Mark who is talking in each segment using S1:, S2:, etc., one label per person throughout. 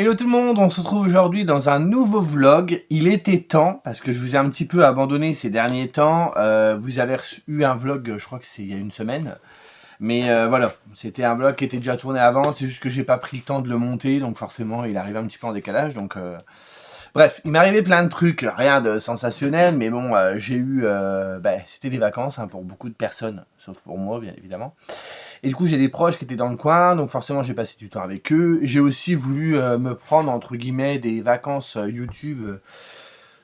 S1: Hello tout le monde, on se retrouve aujourd'hui dans un nouveau vlog. Il était temps, parce que je vous ai un petit peu abandonné ces derniers temps. Vous avez eu un vlog, je crois que c'est il y a une semaine. Mais voilà, c'était un vlog qui était déjà tourné avant, c'est juste que j'ai pas pris le temps de le monter, donc forcément il arrive un petit peu en décalage. Bref, il m'est arrivé plein de trucs, rien de sensationnel, mais bon, j'ai eu... c'était des vacances hein, pour beaucoup de personnes, sauf pour moi bien évidemment. Et du coup, j'ai des proches qui étaient dans le coin, donc forcément, j'ai passé du temps avec eux. J'ai aussi voulu me prendre, entre guillemets, des vacances YouTube.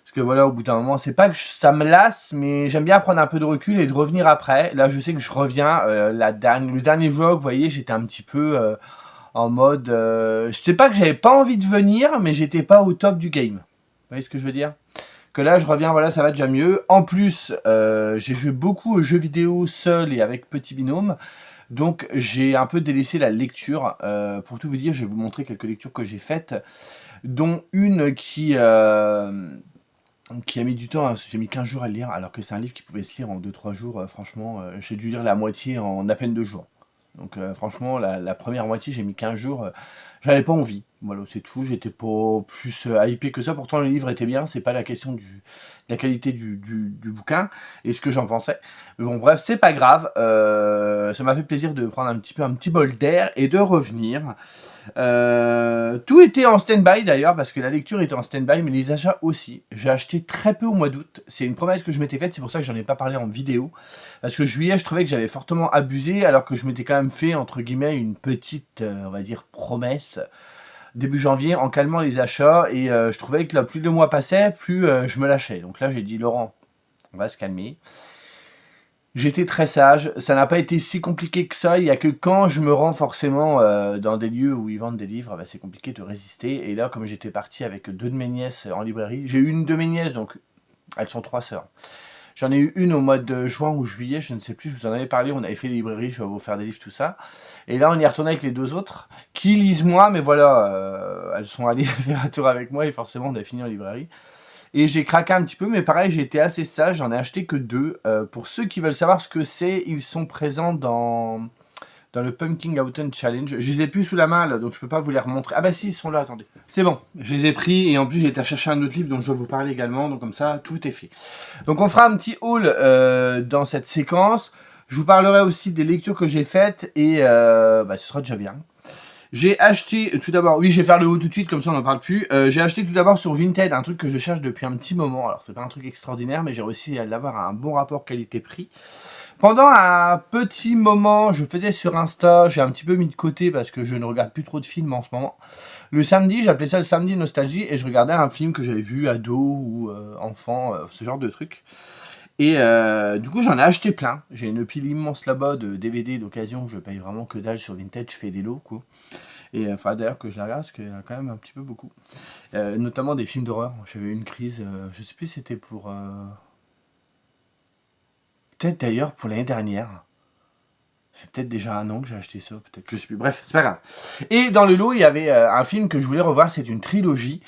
S1: Parce que voilà, au bout d'un moment, c'est pas que ça me lasse, mais j'aime bien prendre un peu de recul et de revenir après. Là, je sais que je reviens. Le dernier vlog, vous voyez, j'étais un petit peu en mode... je sais pas que j'avais pas envie de venir, mais j'étais pas au top du game. Vous voyez ce que je veux dire? Que là, je reviens, voilà, ça va déjà mieux. En plus, j'ai joué beaucoup aux jeux vidéo seul et avec petit binôme. Donc j'ai un peu délaissé la lecture. Pour tout vous dire, je vais vous montrer quelques lectures que j'ai faites, dont une qui a mis du temps, hein. J'ai mis 15 jours à le lire, alors que c'est un livre qui pouvait se lire en 2-3 jours. Franchement, j'ai dû lire la moitié en à peine 2 jours. Donc franchement, la première moitié, j'ai mis 15 jours. J'avais pas envie. Voilà, c'est tout. J'étais pas plus hypé que ça. Pourtant, le livre était bien. C'est pas la question de la qualité du bouquin et ce que j'en pensais. Mais bon, bref, c'est pas grave. Ça m'a fait plaisir de prendre un petit bol d'air et de revenir. Tout était en stand-by d'ailleurs, parce que la lecture était en stand-by, mais les achats aussi. J'ai acheté très peu au mois d'août. C'est une promesse que je m'étais faite, c'est pour ça que j'en ai pas parlé en vidéo. Parce que juillet, je trouvais que j'avais fortement abusé, alors que je m'étais quand même fait, entre guillemets, une petite, on va dire, promesse début janvier en calmant les achats. Et je trouvais que là, plus le mois passait, plus je me lâchais. Donc là, j'ai dit, Laurent, on va se calmer. J'étais très sage, ça n'a pas été si compliqué que ça, il y a que quand je me rends forcément dans des lieux où ils vendent des livres, bah, c'est compliqué de résister. Et là, comme j'étais parti avec deux de mes nièces en librairie, j'ai eu une de mes nièces, donc elles sont trois sœurs. J'en ai eu une au mois de juin ou juillet, je ne sais plus, je vous en avais parlé, on avait fait les librairies, je vais vous faire des livres, tout ça. Et là, on y est retourné avec les deux autres, qui lisent moins, mais voilà, elles sont allées faire un tour avec moi et forcément, on a fini en librairie. Et j'ai craqué un petit peu, mais pareil, j'ai été assez sage, j'en ai acheté que deux. Pour ceux qui veulent savoir ce que c'est, ils sont présents dans le Pumpkin Autumn Challenge. Je les ai plus sous la main, là, donc je peux pas vous les remontrer. Ah bah si, ils sont là, attendez. C'est bon, je les ai pris, et en plus j'ai été chercher un autre livre dont je vais vous parler également, donc comme ça, tout est fait. Donc on fera un petit haul dans cette séquence. Je vous parlerai aussi des lectures que j'ai faites, et ce sera déjà bien. J'ai acheté tout d'abord, oui, je vais faire le haut tout de suite, comme ça on n'en parle plus. J'ai acheté tout d'abord sur Vinted un truc que je cherche depuis un petit moment. Alors, c'est pas un truc extraordinaire, mais j'ai réussi à l'avoir à un bon rapport qualité-prix. Pendant un petit moment, je faisais sur Insta, j'ai un petit peu mis de côté parce que je ne regarde plus trop de films en ce moment. Le samedi, j'appelais ça le samedi nostalgie et je regardais un film que j'avais vu ado ou enfant, ce genre de truc. Et du coup, j'en ai acheté plein. J'ai une pile immense là-bas de DVD d'occasion. Je paye vraiment que dalle sur Vinted, je fais des lots, quoi. Et enfin, d'ailleurs, que je la regarde, parce qu'il y en a quand même un petit peu beaucoup. Notamment des films d'horreur. J'avais eu une crise, je sais plus si c'était pour. Peut-être d'ailleurs pour l'année dernière. C'est peut-être déjà un an que j'ai acheté ça, peut-être. Je sais plus. Bref, c'est pas grave. Et dans le lot, il y avait un film que je voulais revoir. C'est une trilogie.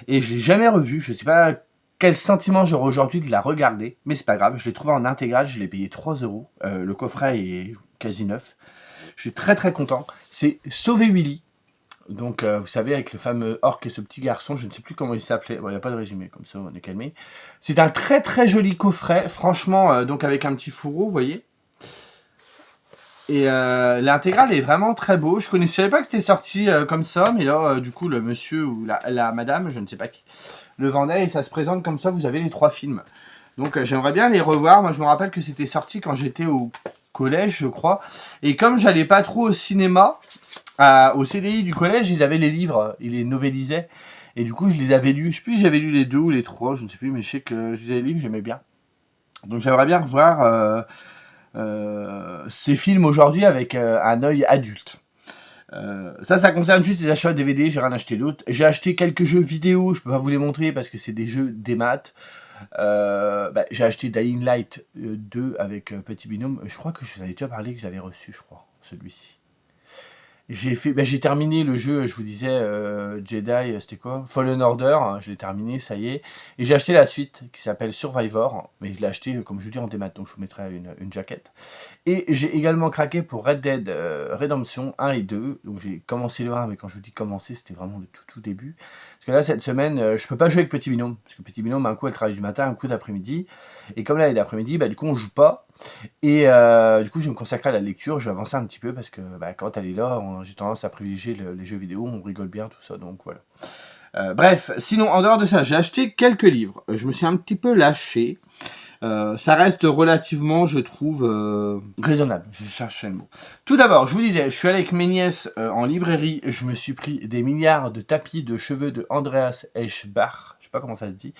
S1: Et je l'ai jamais revu. Je sais pas quel sentiment j'aurai aujourd'hui de la regarder. Mais c'est pas grave. Je l'ai trouvé en intégrale. Je l'ai payé 3 euros. Le coffret est quasi neuf. Je suis très très content. C'est Sauver Willy. Donc, vous savez, avec le fameux orc et ce petit garçon, je ne sais plus comment il s'appelait. Bon, il n'y a pas de résumé, comme ça, on est calmé. C'est un très très joli coffret, franchement, donc avec un petit fourreau, vous voyez. Et l'intégrale est vraiment très beau. Je savais pas que c'était sorti comme ça, mais là, du coup, le monsieur ou la madame, je ne sais pas qui, le vendait et ça se présente comme ça. Vous avez les trois films. Donc, j'aimerais bien les revoir. Moi, je me rappelle que c'était sorti quand j'étais au collège, je crois. Et comme j'allais pas trop au cinéma, au CDI du collège, ils avaient les livres, ils les novélisaient. Et du coup, je les avais lus. Je sais plus si j'avais lu les deux ou les trois, je ne sais plus, mais je sais que je lisais les livres, j'aimais bien. Donc j'aimerais bien revoir ces films aujourd'hui avec un œil adulte. Ça concerne juste les achats DVD, j'ai rien acheté d'autre. J'ai acheté quelques jeux vidéo, je peux pas vous les montrer parce que c'est des jeux des maths. J'ai acheté Dying Light 2 avec Petit Binôme. Je crois que je vous avais déjà parlé que je l'avais reçu, je crois, celui-ci. J'ai terminé le jeu, je vous disais, Jedi, c'était quoi? Fallen Order, hein, je l'ai terminé, ça y est. Et j'ai acheté la suite qui s'appelle Survivor, mais je l'ai acheté, comme je vous dis, en démat, donc je vous mettrai une jaquette. Et j'ai également craqué pour Red Dead Redemption 1 et 2. Donc j'ai commencé le 1, mais quand je vous dis commencer, c'était vraiment le tout début. Parce que là, cette semaine, je peux pas jouer avec Petit Binôme. Parce que Petit Binôme, un coup, elle travaille du matin, un coup d'après-midi. Et comme là, il est d'après-midi, bah, du coup, on joue pas. Et du coup, je vais me consacrer à la lecture. Je vais avancer un petit peu parce que bah, quand elle est là, j'ai tendance à privilégier les jeux vidéo. On rigole bien, tout ça. Donc voilà. Bref, sinon, en dehors de ça, j'ai acheté quelques livres. Je me suis un petit peu lâché. Ça reste relativement, je trouve, raisonnable. Je cherchais le mot. Tout d'abord, je vous disais, je suis allé avec mes nièces en librairie. Je me suis pris des milliards de tapis de cheveux de Andreas Eschbach. Je sais pas comment ça se dit.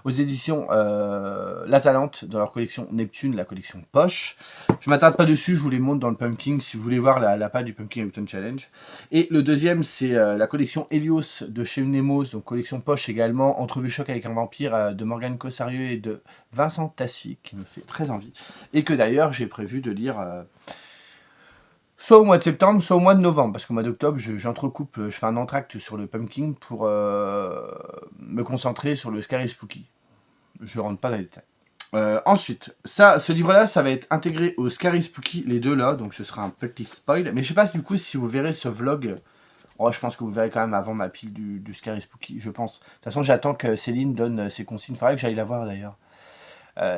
S1: Aux éditions La Talente, dans leur collection Neptune, la collection Poche. Je m'attarde pas dessus, je vous les montre dans le Pumpkin si vous voulez voir la page du Pumpkin Autumn Challenge. Et le deuxième, c'est la collection Helios de chez Nemos, donc collection Poche également, Entrevue choc avec un vampire de Morgane Cossarieux et de Vincent Tassi, qui me fait très envie. Et que d'ailleurs, j'ai prévu de lire soit au mois de septembre, soit au mois de novembre, parce qu'au mois d'octobre, j'entrecoupe, je fais un entracte sur le Pumpkin pour me concentrer sur le Scary Spooky. Je rentre pas dans les détails. Ensuite, ce livre-là, ça va être intégré au Scary Spooky, les deux là, donc ce sera un petit spoil. Mais je sais pas du coup si vous verrez ce vlog. Oh, je pense que vous verrez quand même avant ma pile du Scary Spooky, je pense. De toute façon, j'attends que Céline donne ses consignes. Faudrait que j'aille la voir d'ailleurs.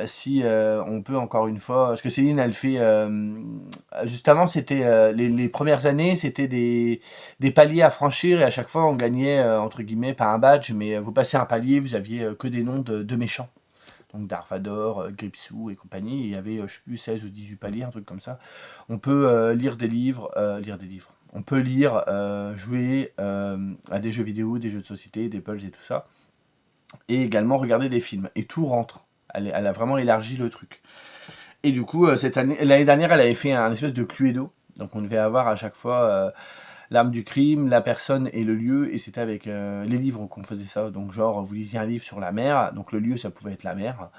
S1: Si on peut encore une fois, parce que Céline, elle fait, juste avant, c'était les premières années, c'était des paliers à franchir et à chaque fois on gagnait entre guillemets pas un badge, mais vous passez un palier, vous aviez que des noms de méchants. Donc Dark Vador, Gripsou et compagnie. Il y avait, je sais plus, 16 ou 18 paliers, un truc comme ça. On peut lire des livres, On peut lire, jouer à des jeux vidéo, des jeux de société, des puzzles et tout ça. Et également regarder des films. Et tout rentre. Elle a vraiment élargi le truc. Et du coup, l'année dernière, elle avait fait un espèce de Cluedo. Donc on devait avoir à chaque fois l'arme du crime, la personne et le lieu, et c'était avec les livres qu'on faisait ça. Donc genre, vous lisiez un livre sur la mer, donc le lieu, ça pouvait être la mer.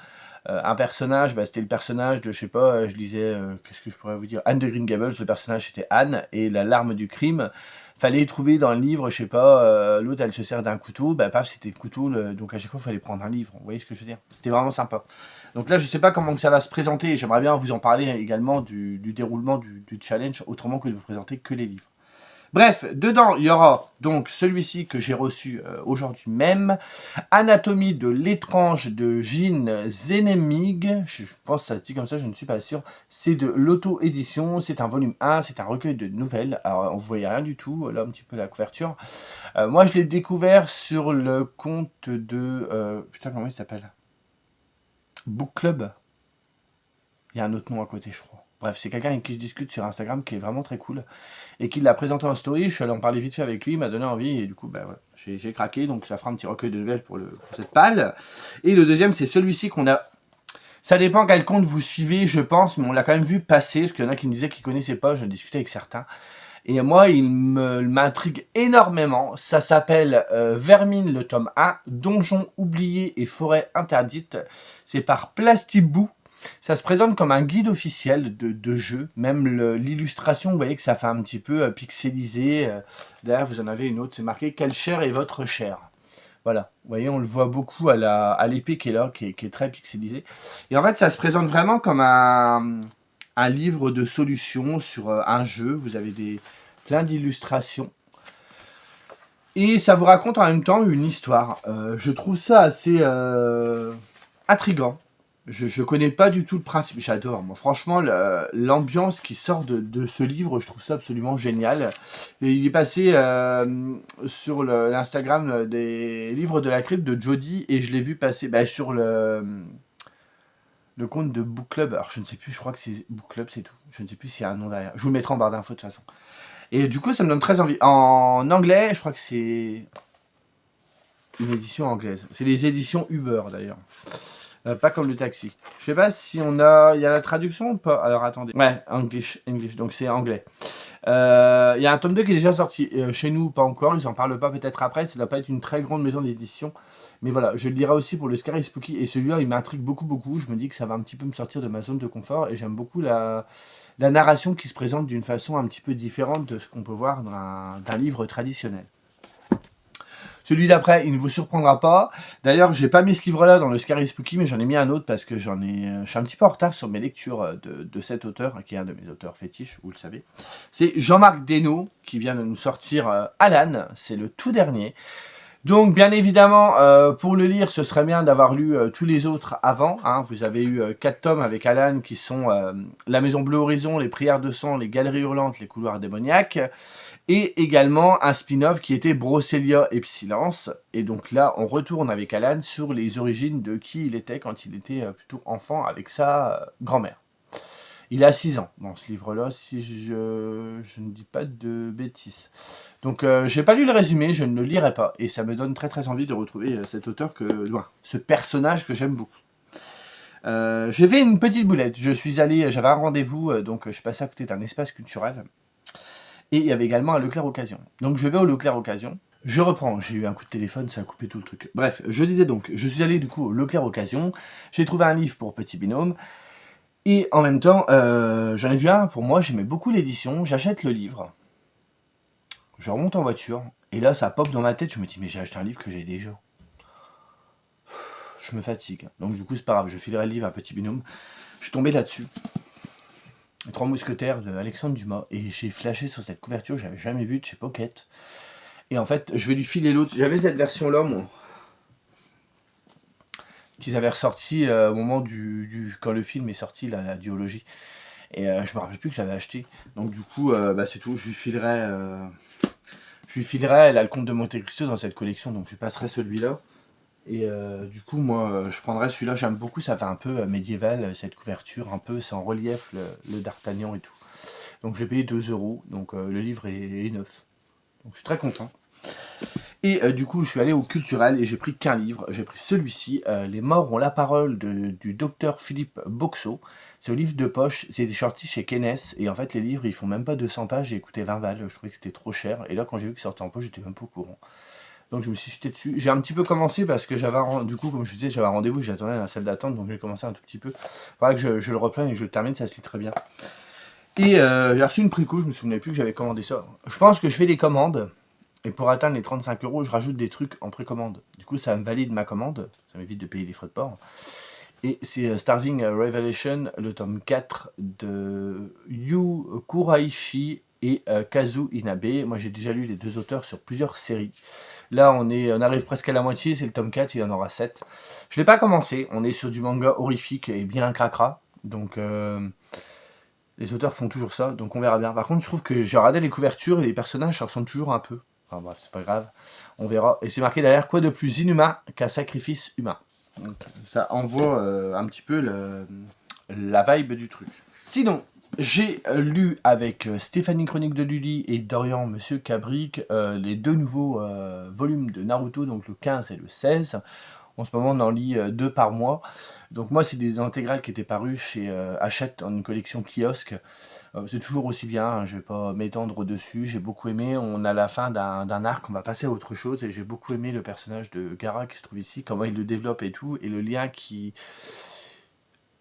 S1: Un personnage, bah, c'était le personnage de, je sais pas, je lisais, qu'est-ce que je pourrais vous dire, Anne de Green Gables, le personnage c'était Anne, et l'arme du crime, fallait trouver dans le livre, je sais pas, l'autre elle se sert d'un couteau, bah paf, c'était le couteau, donc à chaque fois il fallait prendre un livre, vous voyez ce que je veux dire? C'était vraiment sympa. Donc là, je sais pas comment que ça va se présenter, j'aimerais bien vous en parler également du déroulement du challenge, autrement que de vous présenter que les livres. Bref, dedans, il y aura donc celui-ci que j'ai reçu aujourd'hui même, Anatomie de l'étrange de Gene Zenemig, je pense que ça se dit comme ça, je ne suis pas sûr, c'est de l'auto-édition, c'est un volume 1, c'est un recueil de nouvelles, alors on ne voyait rien du tout, là un petit peu la couverture. Moi je l'ai découvert sur le compte de, putain comment il s'appelle? Book Club. Il y a un autre nom à côté je crois. Bref, c'est quelqu'un avec qui je discute sur Instagram qui est vraiment très cool et qui l'a présenté en story. Je suis allé en parler vite fait avec lui, il m'a donné envie et du coup, bah, voilà, j'ai craqué. Donc ça fera un petit recueil de nouvelles pour cette palle. Et le deuxième, c'est celui-ci qu'on a. Ça dépend quel compte vous suivez, je pense, mais on l'a quand même vu passer parce qu'il y en a qui me disaient qu'ils connaissaient pas. Je discutais avec certains. Et moi, il m'intrigue énormément. Ça s'appelle Vermine, le tome 1, Donjon oublié et forêt interdite. C'est par Plastibou. Ça se présente comme un guide officiel de jeu. Même l'illustration, vous voyez que ça fait un petit peu pixelisé. Derrière, vous en avez une autre. C'est marqué « Quelle chair est votre chair ?» Voilà. Vous voyez, on le voit beaucoup à l'épée qui est là, qui est très pixelisé. Et en fait, ça se présente vraiment comme un livre de solutions sur un jeu. Vous avez plein d'illustrations. Et ça vous raconte en même temps une histoire. Je trouve ça assez intriguant. Je connais pas du tout le principe. J'adore, moi. Franchement, l'ambiance qui sort de ce livre, je trouve ça absolument génial. Et il est passé sur l'Instagram des livres de la crypte de Jody et je l'ai vu passer sur le compte de Book Club. Alors, je ne sais plus, je crois que c'est Book Club, c'est tout. Je ne sais plus s'il y a un nom derrière. Je vous le mettrai en barre d'infos de toute façon. Et du coup, ça me donne très envie. En anglais, je crois que c'est une édition anglaise. C'est les éditions Uber d'ailleurs. Pas comme le taxi. Je sais pas si il y a la traduction ou pas. Alors attendez. Ouais, English, donc c'est anglais. Il y a un tome 2 qui est déjà sorti. Chez nous, pas encore. Ils en parlent pas peut-être après. Ça doit pas être une très grande maison d'édition. Mais voilà, je le lirai aussi pour le Scary Spooky. Et celui-là, il m'intrigue beaucoup, beaucoup. Je me dis que ça va un petit peu me sortir de ma zone de confort. Et j'aime beaucoup la narration qui se présente d'une façon un petit peu différente de ce qu'on peut voir d'un livre traditionnel. Celui d'après, il ne vous surprendra pas. D'ailleurs, j'ai pas mis ce livre-là dans le Scary Spooky, mais j'en ai mis un autre parce que je suis un petit peu en retard sur mes lectures de cet auteur, qui est un de mes auteurs fétiches, vous le savez. C'est Jean-Marc Desnaud qui vient de nous sortir Alan, c'est le tout dernier. Donc, bien évidemment, pour le lire, ce serait bien d'avoir lu tous les autres avant. Hein. Vous avez eu 4 tomes avec Alan qui sont La Maison Bleue Horizon, Les Prières de Sang, Les Galeries Hurlantes, Les Couloirs Démoniaques. Et également un spin-off qui était Brocélia et Psylance. Et donc là, on retourne avec Alan sur les origines de qui il était quand il était plutôt enfant avec sa grand-mère. Il a 6 ans dans ce livre-là, si je ne dis pas de bêtises. Donc, j'ai pas lu le résumé, je ne le lirai pas. Et ça me donne très très envie de retrouver cet auteur, ce personnage que j'aime beaucoup. J'ai fait une petite boulette. J'avais un rendez-vous, donc je suis passé à côté d'un espace culturel. Et il y avait également un Leclerc Occasion. Donc je vais au Leclerc Occasion. Je reprends, j'ai eu un coup de téléphone, ça a coupé tout le truc. Bref, je disais donc, je suis allé du coup au Leclerc Occasion. J'ai trouvé un livre pour Petit Binôme. Et en même temps, j'en ai vu un pour moi, j'aimais beaucoup l'édition. J'achète le livre. Je remonte en voiture. Et là, ça pop dans ma tête. Je me dis, mais j'ai acheté un livre que j'ai déjà. Je me fatigue. Donc du coup, c'est pas grave, je filerai le livre à Petit Binôme. Je suis tombé là-dessus. Les 3 mousquetaires de Alexandre Dumas. Et j'ai flashé sur cette couverture que j'avais jamais vue de chez Pocket. Et en fait, je vais lui filer l'autre. J'avais cette version-là, moi, qu'ils avaient ressorti au moment quand le film est sorti, la duologie. Et je me rappelle plus que je l'avais acheté. Donc du coup, c'est tout. Je lui filerai, elle a le Comte de Monte Cristo dans cette collection, donc je lui passerai celui-là. Et du coup, moi, je prendrai celui-là. J'aime beaucoup, ça fait un peu médiéval, cette couverture, un peu, c'est en relief, le D'Artagnan et tout. Donc j'ai payé 2 €, donc le livre est neuf. Donc je suis très content. Et du coup, je suis allé au culturel et j'ai pris qu'un livre. J'ai pris celui-ci, Les morts ont la parole du docteur Philippe Boxeau. C'est un livre de poche, c'est sorti chez Kennes. Et en fait, les livres, ils font même pas 200 pages. J'ai coûté 20 balles, je trouvais que c'était trop cher. Et là, quand j'ai vu qu'il sortait en poche, j'étais même pas au courant. Donc je me suis jeté dessus. J'ai un petit peu commencé parce que du coup, comme je disais, j'avais un rendez-vous, j'attendais dans la salle d'attente. Donc j'ai commencé un tout petit peu. Il faudra que je le reprenne et que je le termine, ça se lit très bien. Et j'ai reçu une préco, je me souvenais plus que j'avais commandé ça. Je pense que je fais des commandes. Et pour atteindre les 35 €, je rajoute des trucs en précommande. Du coup, ça me valide ma commande. Ça m'évite de payer les frais de port. Et c'est Starving Revelation, le tome 4 de Yu Kuraishi et Kazu Inabe. Moi, j'ai déjà lu les 2 auteurs sur plusieurs séries. Là, on arrive presque à la moitié. C'est le tome 4, il y en aura 7. Je ne l'ai pas commencé. On est sur du manga horrifique et bien cracra. Donc, les auteurs font toujours ça. Donc, on verra bien. Par contre, je trouve que j'ai regardé les couvertures et les personnages, ça ressemble toujours un peu. Enfin bref, c'est pas grave, on verra. Et c'est marqué derrière, quoi de plus inhumain qu'un sacrifice humain. Donc ça envoie un petit peu la vibe du truc. Sinon, j'ai lu avec Stéphanie Chronique de Lully et Dorian Monsieur Cabric les 2 nouveaux volumes de Naruto, donc le 15 et le 16. En ce moment, on en lit 2 par mois. Donc moi, c'est des intégrales qui étaient parues chez Hachette en une collection kiosque. C'est toujours aussi bien, hein, je vais pas m'étendre dessus. J'ai beaucoup aimé. On a la fin d'un arc, on va passer à autre chose. Et j'ai beaucoup aimé le personnage de Gaara qui se trouve ici, comment il le développe et tout. Et le lien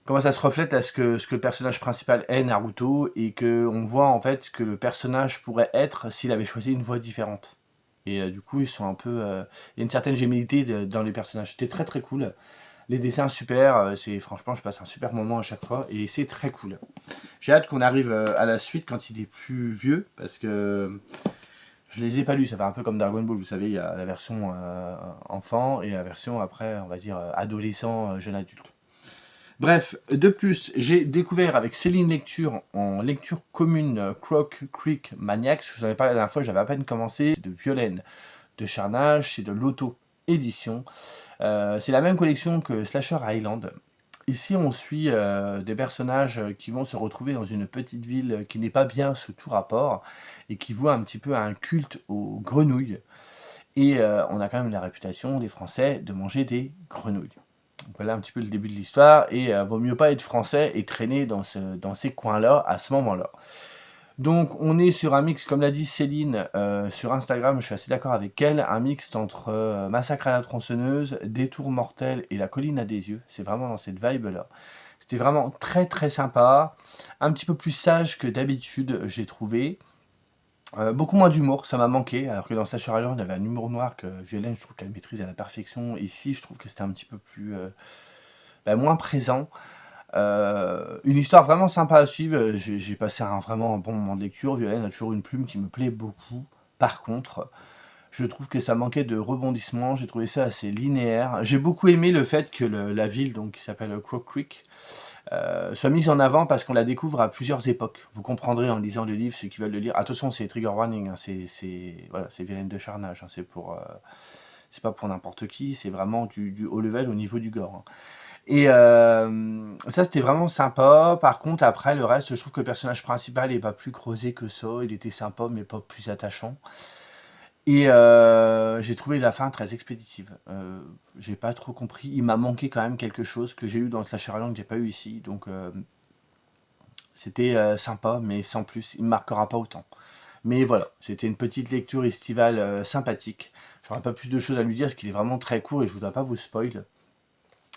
S1: comment ça se reflète à ce que le personnage principal est, Naruto. Et qu'on voit en fait ce que le personnage pourrait être s'il avait choisi une voie différente. Et du coup, ils sont un peu. Il y a une certaine gémilité dans les personnages. C'était très très cool. Les dessins super, franchement, je passe un super moment à chaque fois et c'est très cool. J'ai hâte qu'on arrive à la suite quand il est plus vieux parce que je les ai pas lus. Ça fait un peu comme Dragon Ball, vous savez, il y a la version enfant et la version après, on va dire adolescent, jeune adulte. Bref, de plus, j'ai découvert avec Céline Lecture en lecture commune Croc Creek Maniacs. Je vous en avais parlé la dernière fois, j'avais à peine commencé. De Violaine de Charnage, c'est de l'auto-édition. C'est la même collection que Slasher Island. Ici, on suit des personnages qui vont se retrouver dans une petite ville qui n'est pas bien sous tout rapport et qui voit un petit peu un culte aux grenouilles. Et on a quand même la réputation des Français de manger des grenouilles. Donc voilà un petit peu le début de l'histoire et vaut mieux pas être français et traîner dans ces coins-là à ce moment-là. Donc on est sur un mix, comme l'a dit Céline, sur Instagram, je suis assez d'accord avec elle, un mix entre, Massacre à la tronçonneuse, Détour mortel et La colline à des yeux. C'est vraiment dans cette vibe-là. C'était vraiment très, très sympa, un petit peu plus sage que d'habitude, j'ai trouvé. Beaucoup moins d'humour, ça m'a manqué, alors que dans Sacha Island, il y avait un humour noir que Violaine, je trouve qu'elle maîtrise à la perfection. Ici, je trouve que c'était un petit peu plus, moins présent. Une histoire vraiment sympa à suivre. J'ai passé vraiment un bon moment de lecture. Violaine a toujours une plume qui me plaît beaucoup. Par contre, je trouve que ça manquait de rebondissement. J'ai trouvé ça assez linéaire. J'ai beaucoup aimé le fait que la ville, donc, qui s'appelle Crow Creek, soit mise en avant parce qu'on la découvre à plusieurs époques. Vous comprendrez en lisant le livre, ceux qui veulent le lire. Attention, c'est trigger warning, hein, voilà, c'est Violaine de Charnage, hein, c'est pas pour n'importe qui, c'est vraiment du haut level au niveau du gore, hein. Et ça, c'était vraiment sympa. Par contre, après, le reste, je trouve que le personnage principal est pas plus creusé que ça. Il était sympa, mais pas plus attachant. Et j'ai trouvé la fin très expéditive. J'ai pas trop compris. Il m'a manqué quand même quelque chose que j'ai eu dans Slasher Island que j'ai pas eu ici. Donc, c'était sympa, mais sans plus. Il me marquera pas autant. Mais voilà, c'était une petite lecture estivale sympathique. J'aurais pas plus de choses à lui dire parce qu'il est vraiment très court et je voudrais pas vous spoil.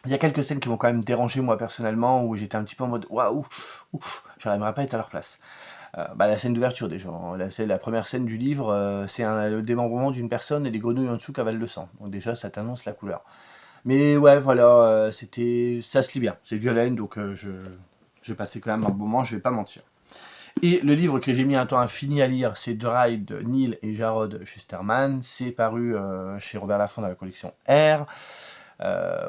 S1: Il y a quelques scènes qui m'ont quand même dérangé moi personnellement, où j'étais un petit peu en mode waouh, ouf, j'aimerais pas être à leur place. La scène d'ouverture déjà, hein, la première scène du livre, c'est le démembrement d'une personne et les grenouilles en dessous cavalent le sang. Donc déjà ça t'annonce la couleur. Mais ouais voilà, ça se lit bien. C'est Violaine, donc j'ai passé quand même un bon moment, je vais pas mentir. Et le livre que j'ai mis un temps infini à lire, c'est Dry de Neil et Jarod Schusterman. C'est paru chez Robert Laffont dans la collection R.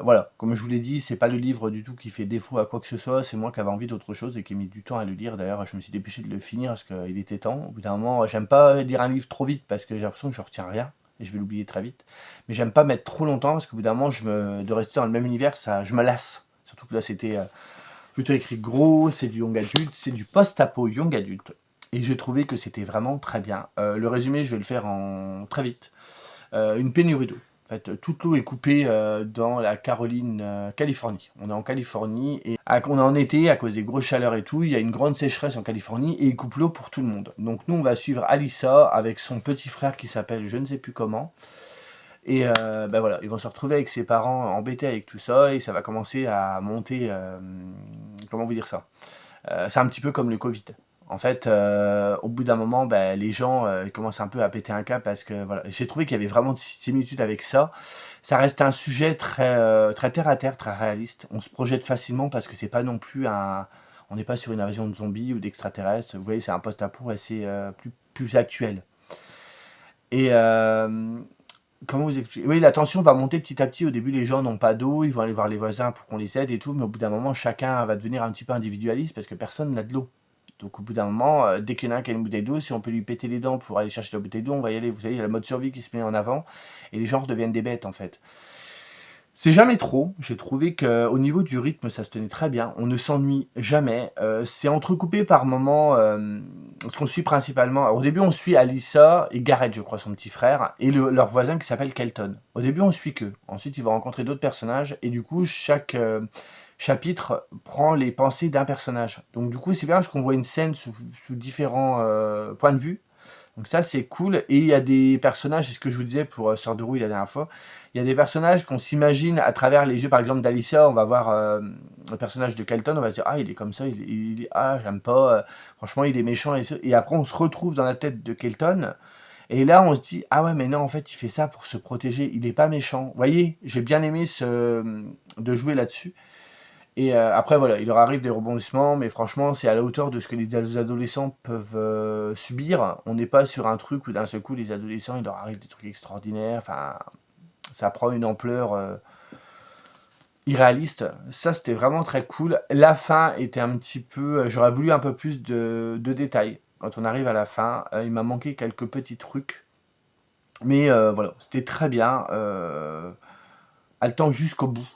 S1: Voilà, comme je vous l'ai dit, c'est pas le livre du tout qui fait défaut à quoi que ce soit, c'est moi qui avais envie d'autre chose et qui ai mis du temps à le lire. D'ailleurs, je me suis dépêché de le finir parce qu'il était temps. Au bout d'un moment, j'aime pas lire un livre trop vite parce que j'ai l'impression que je retiens rien et je vais l'oublier très vite. Mais j'aime pas mettre trop longtemps parce qu'au bout d'un moment, de rester dans le même univers, je me lasse. Surtout que là, c'était plutôt écrit gros, c'est du young adulte, c'est du post-apo young adulte. Et j'ai trouvé que c'était vraiment très bien. Le résumé, je vais le faire en très vite. Une pénurie d'eau. En fait, toute l'eau est coupée dans la Caroline, Californie. On est en Californie et on est en été à cause des grosses chaleurs et tout. Il y a une grande sécheresse en Californie et ils coupent l'eau pour tout le monde. Donc nous, on va suivre Alyssa avec son petit frère qui s'appelle je ne sais plus comment. Et voilà, ils vont se retrouver avec ses parents embêtés avec tout ça et ça va commencer à monter. Comment vous dire ça? C'est un petit peu comme le Covid. En fait, au bout d'un moment, les gens ils commencent un peu à péter un câble parce que voilà, j'ai trouvé qu'il y avait vraiment de similitude avec ça. Ça reste un sujet très terre à terre, très réaliste. On se projette facilement parce que c'est pas non plus on n'est pas sur une invasion de zombies ou d'extraterrestres. Vous voyez, c'est un post-apo assez plus actuel. Et comment vous expliquer? Oui, la tension va monter petit à petit. Au début, les gens n'ont pas d'eau, ils vont aller voir les voisins pour qu'on les aide et tout, mais au bout d'un moment, chacun va devenir un petit peu individualiste parce que personne n'a de l'eau. Donc au bout d'un moment, dès qu'il y en a un qui a une bouteille d'eau, si on peut lui péter les dents pour aller chercher la bouteille d'eau, on va y aller. Vous savez, il y a le mode survie qui se met en avant et les gens deviennent des bêtes en fait. C'est jamais trop. J'ai trouvé qu'au niveau du rythme, ça se tenait très bien. On ne s'ennuie jamais. C'est entrecoupé par moments. Ce qu'on suit principalement. Alors, au début, on suit Alyssa et Garrett, je crois, son petit frère, et leur voisin qui s'appelle Kelton. Au début, on suit qu'eux. Ensuite, il va rencontrer d'autres personnages, et du coup, chaque chapitre prend les pensées d'un personnage. Donc, du coup, c'est bien parce qu'on voit une scène sous différents points de vue. Donc ça, c'est cool. Et il y a des personnages, c'est ce que je vous disais pour Sœur de Rouille la dernière fois, il y a des personnages qu'on s'imagine à travers les yeux, par exemple, d'Alicia. On va voir le personnage de Kelton, on va se dire, ah, il est comme ça, ah, j'aime pas, franchement, il est méchant. Et après, on se retrouve dans la tête de Kelton. Et là, on se dit, ah ouais, mais non, en fait, il fait ça pour se protéger. Il n'est pas méchant. Vous voyez, j'ai bien aimé de jouer là-dessus. Et après, voilà, il leur arrive des rebondissements, mais franchement, c'est à la hauteur de ce que les adolescents peuvent subir. On n'est pas sur un truc où d'un seul coup, les adolescents, il leur arrive des trucs extraordinaires. Enfin, ça prend une ampleur irréaliste. Ça, c'était vraiment très cool. La fin était un petit peu... J'aurais voulu un peu plus de détails. Quand on arrive à la fin, il m'a manqué quelques petits trucs. Mais voilà, c'était très bien. Haletant jusqu'au bout.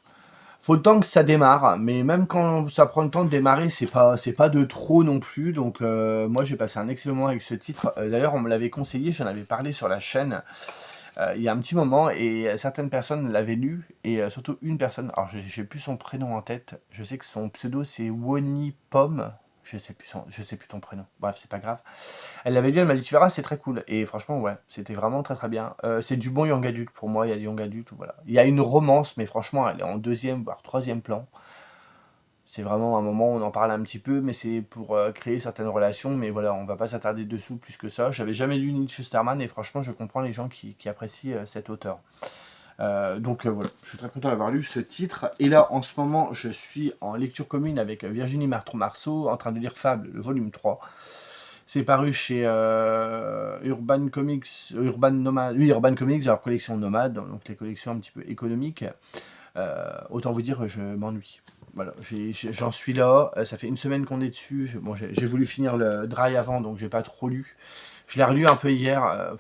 S1: Faut le temps que ça démarre, mais même quand ça prend le temps de démarrer, c'est pas de trop non plus. Donc moi j'ai passé un excellent moment avec ce titre. D'ailleurs on me l'avait conseillé, j'en avais parlé sur la chaîne il y a un petit moment et certaines personnes l'avaient lu et surtout une personne. Alors j'ai plus son prénom en tête. Je sais que son pseudo c'est Wony Pomme. je sais plus ton prénom. Bref, c'est pas grave. Elle l'avait lu, elle m'a dit: «Tu verras, c'est très cool» et franchement, ouais, c'était vraiment très, très bien. C'est du bon young adulte pour moi, il y a du young adulte, voilà. Il y a une romance, mais franchement, elle est en deuxième voire troisième plan. C'est vraiment un moment où on en parle un petit peu, mais c'est pour, créer certaines relations, mais voilà, on va pas s'attarder dessous plus que ça. J'avais jamais lu Neil Shusterman et franchement, je comprends les gens qui apprécient, cet auteur. Donc voilà, je suis très content d'avoir lu ce titre. Et là, en ce moment, je suis en lecture commune avec Virginie Marceau, en train de lire Fable, le volume 3. C'est paru chez Urban Comics, Urban Nomad, oui, Urban Comics, leur collection Nomade, donc les collections un petit peu économiques. Autant vous dire, je m'ennuie. Voilà, j'en suis là. Ça fait une semaine qu'on est dessus. Bon, j'ai voulu finir le dry avant, donc j'ai pas trop lu. Je l'ai relu un peu hier.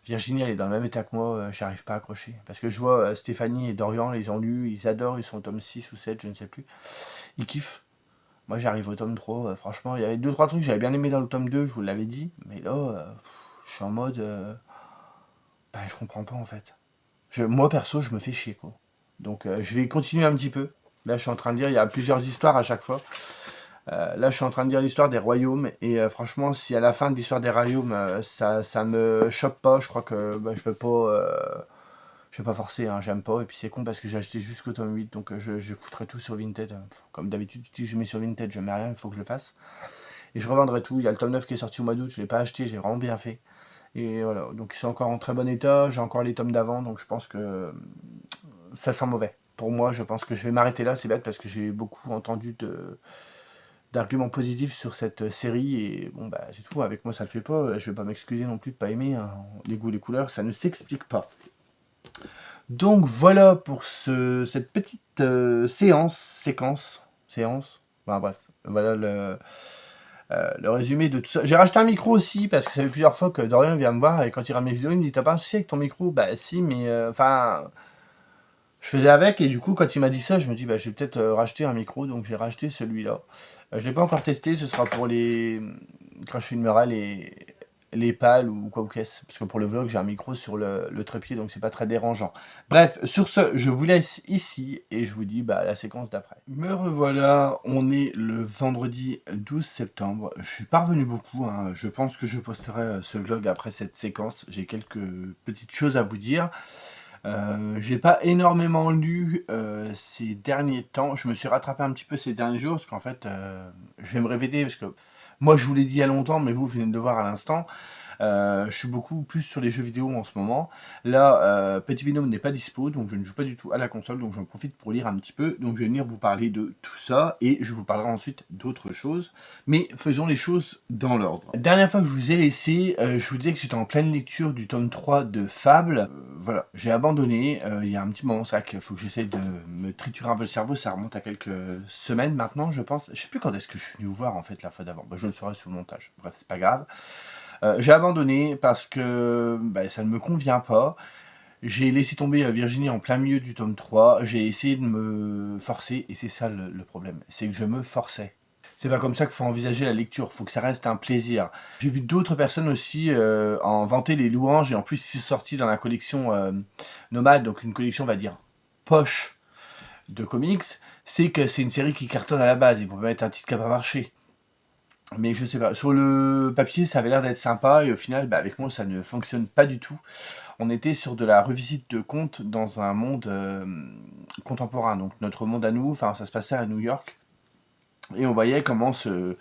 S1: Virginie, elle est dans le même état que moi, j'arrive pas à accrocher. Parce que je vois Stéphanie et Dorian, ils ont lu, ils adorent, ils sont au tome 6 ou 7, je ne sais plus. Ils kiffent. Moi, j'arrive au tome 3, franchement, il y avait deux trois trucs que j'avais bien aimé dans le tome 2, je vous l'avais dit. Mais là, je suis en mode, bah, je comprends pas en fait. Moi, perso, je me fais chier, quoi. Donc, je vais continuer un petit peu. Là, je suis en train de lire, il y a plusieurs histoires à chaque fois. Là, je suis en train de lire l'histoire des royaumes. Et franchement, si à la fin de l'histoire des royaumes, ça me choque pas, je crois que bah, je vais pas forcer, hein, j'aime pas. Et puis c'est con parce que j'ai acheté jusqu'au tome 8, donc je foutrai tout sur Vinted. Comme d'habitude, si je mets sur Vinted, je mets rien, il faut que je le fasse. Et je revendrai tout. Il y a le tome 9 qui est sorti au mois d'août, je l'ai pas acheté, j'ai vraiment bien fait. Et voilà, donc ils sont encore en très bon état, j'ai encore les tomes d'avant, donc je pense que ça sent mauvais. Pour moi, je pense que je vais m'arrêter là, c'est bête parce que j'ai beaucoup entendu d'arguments positifs sur cette série et bon bah c'est tout, avec moi ça le fait pas, je vais pas m'excuser non plus de pas aimer, hein. Les goûts, les couleurs, ça ne s'explique pas. Donc voilà pour cette petite séance, enfin bref, voilà le résumé de tout ça. J'ai racheté un micro aussi parce que ça fait plusieurs fois que Dorian vient me voir et quand il regarde mes vidéos, il me dit: «T'as pas un souci avec ton micro?» Bah si, mais enfin, je faisais avec et du coup quand il m'a dit ça, je me dis: «Bah je vais peut-être racheter un micro», donc j'ai racheté celui-là. Je l'ai pas encore testé, ce sera pour quand je filmerai les pales ou quoi ou qu'est-ce. Parce que pour le vlog, j'ai un micro sur le trépied, donc c'est pas très dérangeant. Bref, sur ce, je vous laisse ici et je vous dis bah, la séquence d'après. Me revoilà, on est le vendredi 12 septembre. Je suis pas revenu beaucoup, hein. Je pense que je posterai ce vlog après cette séquence. J'ai quelques petites choses à vous dire. J'ai pas énormément lu ces derniers temps. Je me suis rattrapé un petit peu ces derniers jours parce qu'en fait, je vais me répéter parce que moi je vous l'ai dit il y a longtemps, mais vous venez de le voir à l'instant. Je suis beaucoup plus sur les jeux vidéo en ce moment. Là, Petit Binôme n'est pas dispo, donc je ne joue pas du tout à la console, donc j'en profite pour lire un petit peu. Donc je vais venir vous parler de tout ça et je vous parlerai ensuite d'autres choses. Mais faisons les choses dans l'ordre. La dernière fois que je vous ai laissé, je vous disais que j'étais en pleine lecture du tome 3 de Fable. Voilà, j'ai abandonné. Il y a un petit moment, c'est vrai qu'il faut que j'essaye de me triturer un peu le cerveau. Ça remonte à quelques semaines maintenant, je pense. Je sais plus quand est-ce que je suis venu vous voir en fait la fois d'avant. Bah, je le saurai sous le montage. Bref, c'est pas grave. J'ai abandonné parce que bah, ça ne me convient pas. J'ai laissé tomber Virginie en plein milieu du tome 3. J'ai essayé de me forcer, et c'est ça le problème, c'est que je me forçais. C'est pas comme ça qu'il faut envisager la lecture, il faut que ça reste un plaisir. J'ai vu d'autres personnes aussi en vanter les louanges, et en plus c'est sorti dans la collection Nomade, donc une collection, on va dire, poche de comics. C'est que c'est une série qui cartonne à la base, ils vont mettre un titre qui n'a pas marché. Mais je sais pas, sur le papier ça avait l'air d'être sympa et au final bah, avec moi ça ne fonctionne pas du tout. On était sur de la revisite de contes dans un monde contemporain, donc notre monde à nous, enfin ça se passait à New York. Et on voyait comment se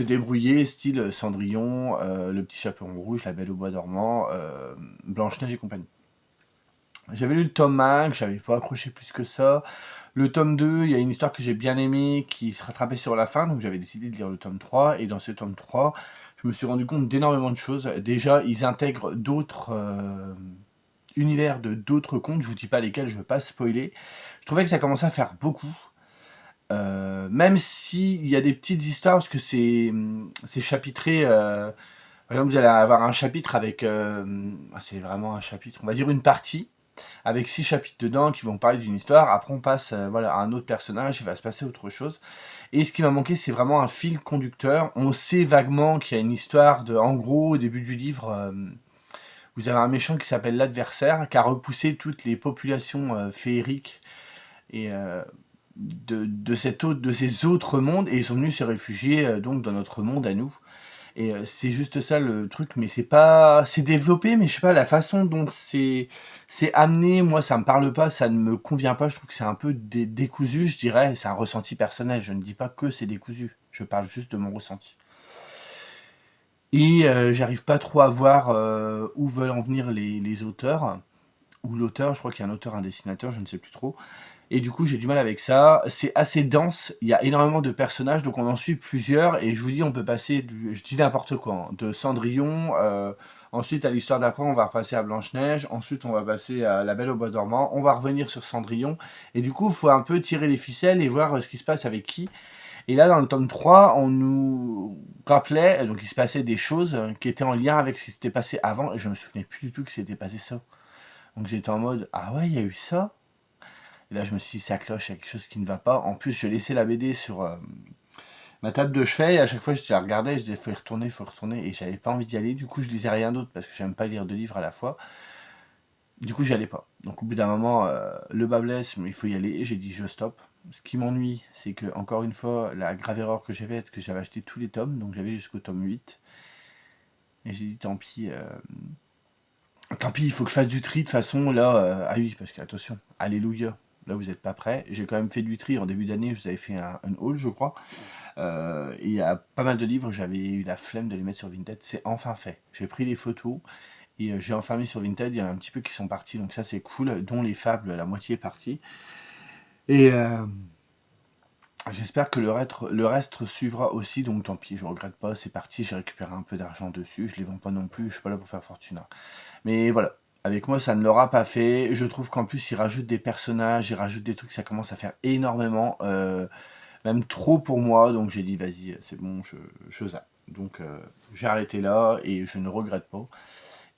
S1: débrouiller, style Cendrillon, le petit chaperon rouge, la belle au bois dormant, Blanche-Neige et compagnie. J'avais lu le tome 1, que j'avais pas accroché plus que ça. Le tome 2, il y a une histoire que j'ai bien aimée qui se rattrapait sur la fin, donc j'avais décidé de lire le tome 3. Et dans ce tome 3, je me suis rendu compte d'énormément de choses. Déjà, ils intègrent d'autres univers de d'autres contes, je vous dis pas lesquels, je veux pas spoiler. Je trouvais que ça commençait à faire beaucoup. Même s'il y a des petites histoires, parce que c'est chapitré. Par exemple, vous allez avoir un chapitre avec. C'est vraiment un chapitre, on va dire une partie avec 6 chapitres dedans qui vont parler d'une histoire. Après, on passe voilà, à un autre personnage, il va se passer autre chose. Et ce qui m'a manqué, c'est vraiment un fil conducteur. On sait vaguement qu'il y a une histoire de. En gros, au début du livre, vous avez un méchant qui s'appelle l'Adversaire, qui a repoussé toutes les populations féeriques. Et de ces autres mondes et ils sont venus se réfugier, donc dans notre monde à nous et c'est juste ça le truc, mais c'est développé, mais je sais pas, la façon dont c'est amené, moi ça me parle pas, ça ne me convient pas. Je trouve que c'est un peu décousu, je dirais. C'est un ressenti personnel. Je ne dis pas que c'est décousu, je parle juste de mon ressenti et j'arrive pas trop à voir, où veulent en venir les auteurs ou l'auteur. Je crois qu'il y a un auteur, un dessinateur, je ne sais plus trop et du coup, j'ai du mal avec ça. C'est assez dense, il y a énormément de personnages, donc on en suit plusieurs et je vous dis, on peut passer je dis n'importe quoi, hein, de Cendrillon, ensuite à l'histoire d'après, on va repasser à Blanche-Neige, ensuite on va passer à La Belle au bois dormant, on va revenir sur Cendrillon et du coup, il faut un peu tirer les ficelles et voir, ce qui se passe avec qui et là, dans le tome 3, on nous rappelait, donc il se passait des choses, qui étaient en lien avec ce qui s'était passé avant et je me souvenais plus du tout que s'était passé ça. Donc j'étais en mode: «Ah ouais, il y a eu ça?» Et là, je me suis dit, ça cloche, il y a quelque chose qui ne va pas. En plus, je laissais la BD sur ma table de chevet et à chaque fois, je la regardais et je disais, faut y retourner. Et j'avais pas envie d'y aller. Du coup, je lisais rien d'autre parce que j'aime pas lire deux livres à la fois. Du coup, j'y allais pas. Donc, au bout d'un moment, le bas blesse, mais il faut y aller. Et j'ai dit, je stoppe. Ce qui m'ennuie, c'est que, encore une fois, la grave erreur que j'ai faite, que j'avais acheté tous les tomes. Donc, j'avais jusqu'au tome 8. Et j'ai dit, tant pis. Tant pis, il faut que je fasse du tri de toute façon. Là, ah oui, parce que, attention, alléluia. Là, vous n'êtes pas prêts. J'ai quand même fait du tri en début d'année. Je vous avais fait un haul, je crois. Et il y a pas mal de livres, j'avais eu la flemme de les mettre sur Vinted. C'est enfin fait. J'ai pris les photos et j'ai enfin mis sur Vinted. Il y en a un petit peu qui sont partis, donc ça c'est cool. Dont les fables, la moitié est partie. Et j'espère que le reste suivra aussi. Donc tant pis, je regrette pas. C'est parti. J'ai récupéré un peu d'argent dessus. Je les vends pas non plus. Je suis pas là pour faire fortune, hein. Mais voilà. Avec moi, ça ne l'aura pas fait. Je trouve qu'en plus, ils rajoutent des personnages, ils rajoutent des trucs, ça commence à faire énormément. Même trop pour moi, donc j'ai dit vas-y, c'est bon, je zappe. Donc j'ai arrêté là et je ne regrette pas.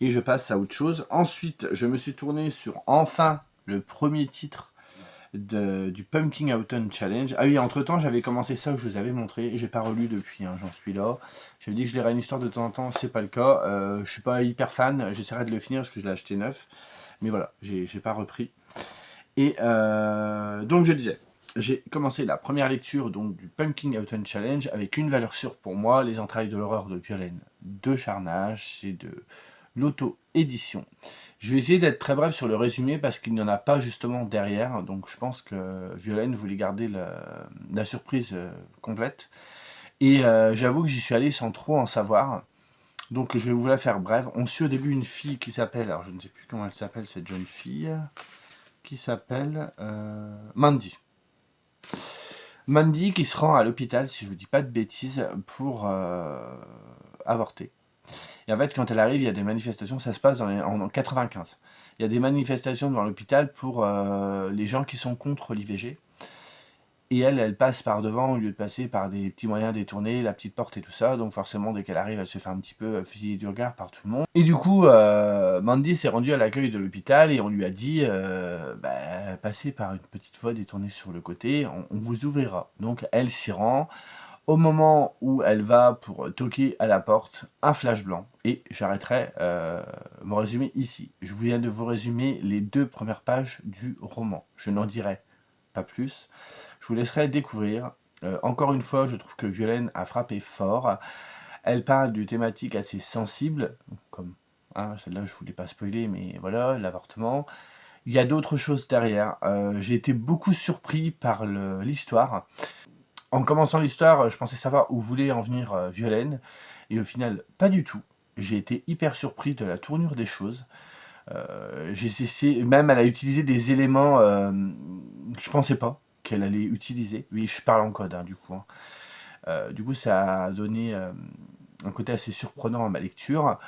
S1: Et je passe à autre chose. Ensuite, je me suis tourné sur enfin le premier titre du Pumpkin Autumn Challenge. Ah oui, entre-temps, j'avais commencé ça que je vous avais montré. J'ai pas relu depuis, hein, j'en suis là. J'avais dit que je lirais une histoire de temps en temps, c'est pas le cas. Je suis pas hyper fan, j'essaierai de le finir parce que je l'ai acheté neuf. Mais voilà, j'ai pas repris. Et donc je disais, j'ai commencé la première lecture donc, du Pumpkin Autumn Challenge avec une valeur sûre pour moi, Les entrailles de l'horreur de Violaine de Charnage, c'est de l'auto-édition. Je vais essayer d'être très bref sur le résumé parce qu'il n'y en a pas justement derrière, donc je pense que Violaine voulait garder la surprise complète. Et j'avoue que j'y suis allé sans trop en savoir, donc je vais vous la faire brève. On suit au début une fille qui s'appelle, alors je ne sais plus comment elle s'appelle cette jeune fille, qui s'appelle Mandy. Mandy qui se rend à l'hôpital, si je vous dis pas de bêtises, pour avorter. Et en fait, quand elle arrive, il y a des manifestations, ça se passe en 95. Il y a des manifestations devant l'hôpital pour les gens qui sont contre l'IVG. Et elle passe par devant au lieu de passer par des petits moyens détournés, la petite porte et tout ça. Donc forcément, dès qu'elle arrive, elle se fait un petit peu fusiller du regard par tout le monde. Et du coup, Mandy s'est rendue à l'accueil de l'hôpital et on lui a dit, passez par une petite voie détournée sur le côté, on vous ouvrira. Donc elle s'y rend. Au moment où elle va pour toquer à la porte, un flash blanc. Et j'arrêterai mon résumé ici. Je viens de vous résumer les 2 premières pages du roman. Je n'en dirai pas plus. Je vous laisserai découvrir. Encore une fois, je trouve que Violaine a frappé fort. Elle parle d'une thématique assez sensible, comme hein, celle-là, je ne voulais pas spoiler, mais voilà, l'avortement. Il y a d'autres choses derrière. J'ai été beaucoup surpris par l'histoire. En commençant l'histoire, je pensais savoir où voulait en venir Violaine, et au final, pas du tout. J'ai été hyper surpris de la tournure des choses. J'ai cessé, même elle a utilisé des éléments, je pensais pas qu'elle allait utiliser. Oui, je parle en code, hein, du coup, hein. Du coup, ça a donné un côté assez surprenant à ma lecture.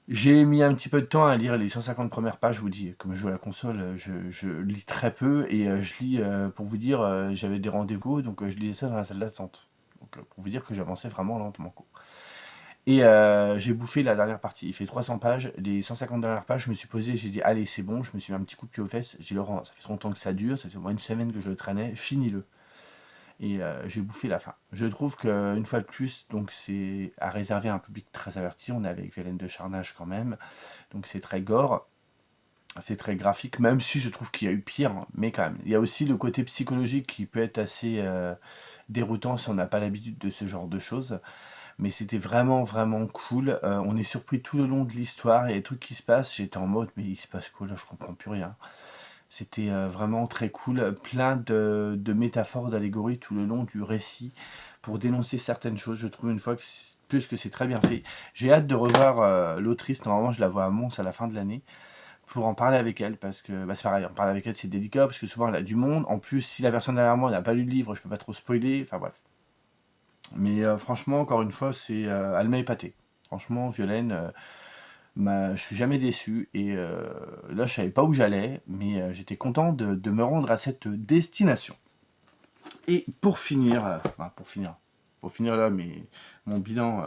S1: J'ai mis un petit peu de temps à lire les 150 premières pages, je vous dis, comme je joue à la console, je lis très peu et je lis, pour vous dire, j'avais des rendez-vous, donc je lisais ça dans la salle d'attente. Donc pour vous dire que j'avançais vraiment lentement, quoi. Et j'ai bouffé la dernière partie. Il fait 300 pages. Les 150 dernières pages, je me suis posé, j'ai dit, allez, c'est bon. Je me suis mis un petit coup de pied aux fesses. J'ai dit, Laurent, ça fait trop longtemps que ça dure. Ça fait au moins une semaine que je le traînais. Finis-le. Et j'ai bouffé la fin. Je trouve qu'une fois de plus, donc c'est à réserver à un public très averti. On est avec Violaine de Charnage quand même. Donc c'est très gore. C'est très graphique, même si je trouve qu'il y a eu pire, hein, mais quand même. Il y a aussi le côté psychologique qui peut être assez déroutant si on n'a pas l'habitude de ce genre de choses. Mais c'était vraiment, vraiment cool. On est surpris tout le long de l'histoire. Il y a des trucs qui se passent. J'étais en mode, mais il se passe quoi là? Je comprends plus rien. C'était vraiment très cool. Plein de métaphores, d'allégories tout le long du récit pour dénoncer certaines choses. Je trouve une fois que plus que c'est très bien fait. J'ai hâte de revoir l'autrice. Normalement, je la vois à Mons à la fin de l'année pour en parler avec elle, parce que bah, c'est pareil, en parler avec elle c'est délicat, parce que souvent elle a du monde, en plus si la personne derrière moi n'a pas lu le livre, je peux pas trop spoiler, enfin bref. Mais franchement, encore une fois, elle m'a épaté. Franchement, Violaine, je suis jamais déçu, et là je savais pas où j'allais, mais j'étais content de me rendre à cette destination. Et pour finir, pour finir là, mon bilan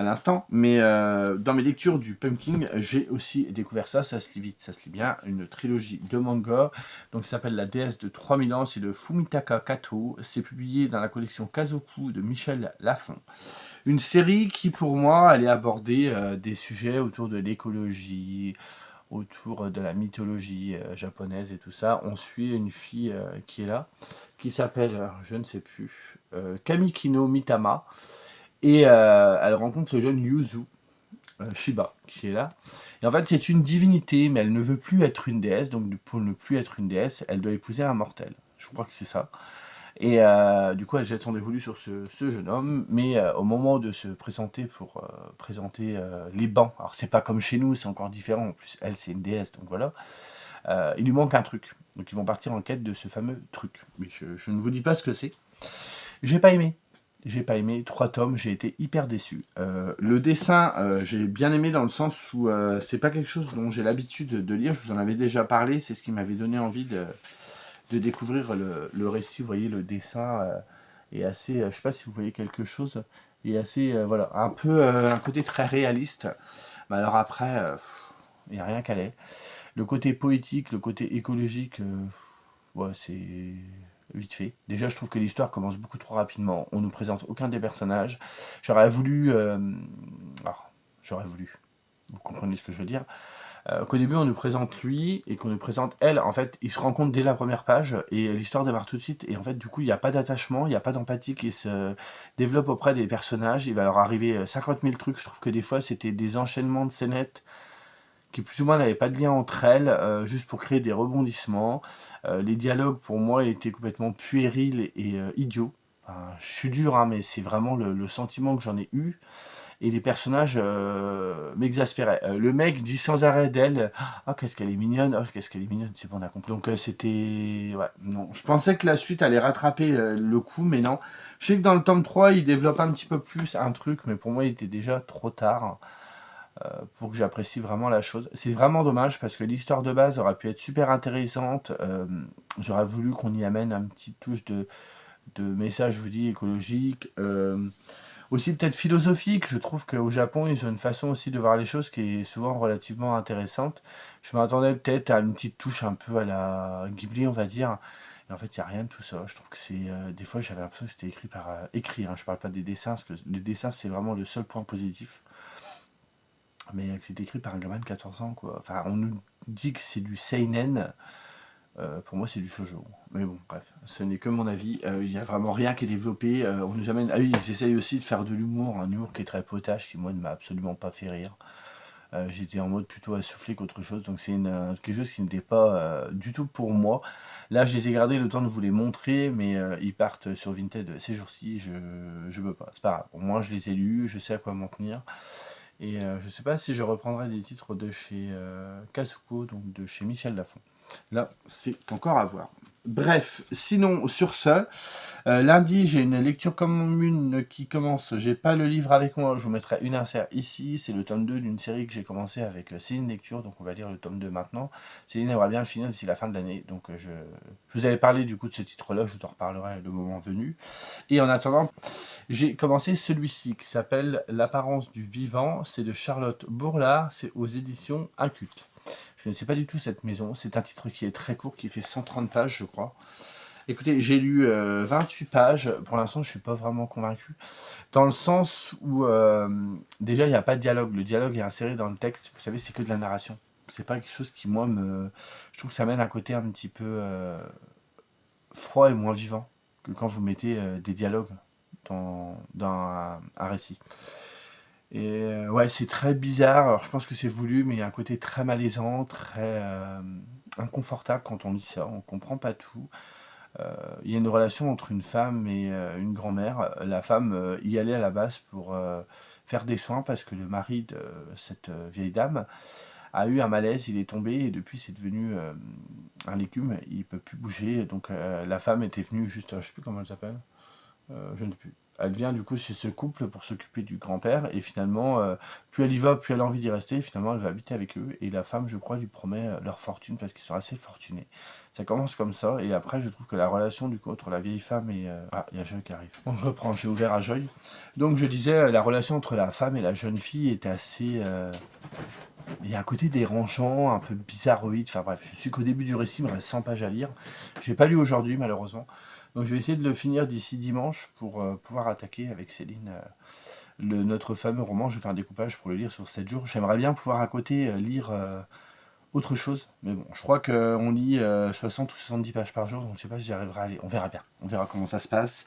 S1: à l'instant, mais dans mes lectures du Pumpkin, j'ai aussi découvert ça se lit vite, ça se lit bien, une trilogie de manga, donc ça s'appelle La déesse de 3000 ans, c'est de Fumitaka Kato, c'est publié dans la collection Kazoku de Michel Lafon. Une série qui pour moi allait aborder des sujets autour de l'écologie, autour de la mythologie japonaise et tout ça. On suit une fille qui est là, qui s'appelle, je ne sais plus, Kamikino Mitama, et elle rencontre le jeune Yuzu Shiba qui est là. Et en fait, c'est une divinité, mais elle ne veut plus être une déesse. Donc, pour ne plus être une déesse, elle doit épouser un mortel. Je crois que c'est ça. Et du coup, elle jette son dévolu sur ce jeune homme. Mais au moment de se présenter pour présenter les bancs, alors c'est pas comme chez nous, c'est encore différent. En plus, elle, c'est une déesse, donc voilà. Il lui manque un truc. Donc, ils vont partir en quête de ce fameux truc. Mais je ne vous dis pas ce que c'est. J'ai pas aimé. J'ai pas aimé. 3 tomes, j'ai été hyper déçu. Le dessin, j'ai bien aimé dans le sens où c'est pas quelque chose dont j'ai l'habitude de lire. Je vous en avais déjà parlé. C'est ce qui m'avait donné envie de découvrir le récit. Vous voyez, le dessin est assez. Je sais pas si vous voyez quelque chose. Il est assez. Voilà. Un peu. Un côté très réaliste. Mais alors après, il n'y a rien qu'à aller. Le côté poétique, le côté écologique, ouais, c'est vite fait. Déjà, je trouve que l'histoire commence beaucoup trop rapidement. On nous présente aucun des personnages. J'aurais voulu, alors, j'aurais voulu, vous comprenez ce que je veux dire, qu'au début on nous présente lui et qu'on nous présente elle. En fait, ils se rencontrent dès la première page et l'histoire démarre tout de suite. Et en fait, du coup, il n'y a pas d'attachement, il n'y a pas d'empathie qui se développe auprès des personnages. Il va leur arriver 50 000 trucs. Je trouve que des fois, c'était des enchaînements de scénettes qui plus ou moins n'avaient pas de lien entre elles, juste pour créer des rebondissements. Les dialogues, pour moi, étaient complètement puérils et idiots. Enfin, je suis dur, hein, mais c'est vraiment le sentiment que j'en ai eu. Et les personnages m'exaspéraient. Le mec dit sans arrêt d'elle, ah qu'est-ce qu'elle est mignonne, oh qu'est-ce qu'elle est mignonne, c'est bon, on a compris. Donc c'était, ouais, non. Je pensais que la suite allait rattraper le coup, mais non. Je sais que dans le tome 3, il développe un petit peu plus un truc, mais pour moi, il était déjà trop tard pour que j'apprécie vraiment la chose. C'est vraiment dommage parce que l'histoire de base aurait pu être super intéressante. J'aurais voulu qu'on y amène un petit touche de message, je vous dis, écologique. Aussi peut-être philosophique. Je trouve qu'au Japon, ils ont une façon aussi de voir les choses qui est souvent relativement intéressante. Je m'attendais peut-être à une petite touche un peu à la Ghibli, on va dire. Et en fait, il n'y a rien de tout ça. Je trouve que c'est. Des fois, j'avais l'impression que c'était écrit par écrit. Hein. Je parle pas des dessins, parce que les dessins, c'est vraiment le seul point positif. Mais que c'est écrit par un gamin de 14 ans, quoi. Enfin, on nous dit que c'est du seinen. Pour moi, c'est du shoujo. Mais bon, bref, ce n'est que mon avis. Il n'y a vraiment rien qui est développé. On nous amène. Ah oui, ils essayent aussi de faire de l'humour, un humour qui est très potache, qui moi ne m'a absolument pas fait rire. J'étais en mode plutôt assoufflé qu'autre chose, donc c'est quelque chose qui n'était pas du tout pour moi. Là, je les ai gardés le temps de vous les montrer, mais ils partent sur Vinted ces jours-ci, je veux pas. C'est pas grave. Au moins, je les ai lus, je sais à quoi m'en tenir. Et je sais pas si je reprendrai des titres de chez Kazuko, donc de chez Michel Lafon. Là, c'est encore à voir. Bref, sinon, sur ce, lundi, j'ai une lecture commune qui commence. J'ai pas le livre avec moi, je vous mettrai une insert ici. C'est le tome 2 d'une série que j'ai commencé avec Céline Lecture, donc on va lire le tome 2 maintenant. Céline aimerait bien le finir d'ici la fin de l'année, donc je vous avais parlé du coup de ce titre-là, je vous en reparlerai le moment venu. Et en attendant, j'ai commencé celui-ci qui s'appelle L'apparence du vivant. C'est de Charlotte Bourlard. C'est aux éditions Inculte. Je ne sais pas du tout cette maison. C'est un titre qui est très court, qui fait 130 pages, je crois. Écoutez, j'ai lu 28 pages. Pour l'instant, je ne suis pas vraiment convaincu. Dans le sens où, déjà, il n'y a pas de dialogue. Le dialogue est inséré dans le texte. Vous savez, c'est que de la narration. c'est pas quelque chose qui, moi, je trouve que ça mène un côté un petit peu froid et moins vivant que quand vous mettez des dialogues dans un récit. Et ouais, c'est très bizarre. Alors, je pense que c'est voulu, mais il y a un côté très malaisant, très inconfortable quand on lit ça. On comprend pas tout. Il y a une relation entre une femme et une grand-mère. La femme y allait à la base pour faire des soins parce que le mari de cette vieille dame a eu un malaise, il est tombé et depuis c'est devenu un légume, il peut plus bouger. Donc la femme était venue juste, je sais plus comment elle s'appelle, je ne sais plus. Elle vient du coup chez ce couple pour s'occuper du grand-père et finalement, plus elle y va, plus elle a envie d'y rester. Finalement, elle va habiter avec eux et la femme, je crois, lui promet leur fortune parce qu'ils sont assez fortunés. Ça commence comme ça et après, je trouve que la relation du coup entre la vieille femme et ah, il y a Joy qui arrive. Bon, je reprends, j'ai ouvert à Joy. Donc je disais, la relation entre la femme et la jeune fille est assez. Il y a un côté dérangeant, un peu bizarroïde. Enfin bref, je suis qu'au début du récit, il me reste 100 pages à lire. J'ai pas lu aujourd'hui, malheureusement. Donc je vais essayer de le finir d'ici dimanche pour pouvoir attaquer avec Céline notre fameux roman. Je vais faire un découpage pour le lire sur 7 jours. J'aimerais bien pouvoir à côté lire autre chose. Mais bon, je crois qu'on lit 60 ou 70 pages par jour. Donc je sais pas si j'y arriverai à aller. On verra bien. On verra comment ça se passe.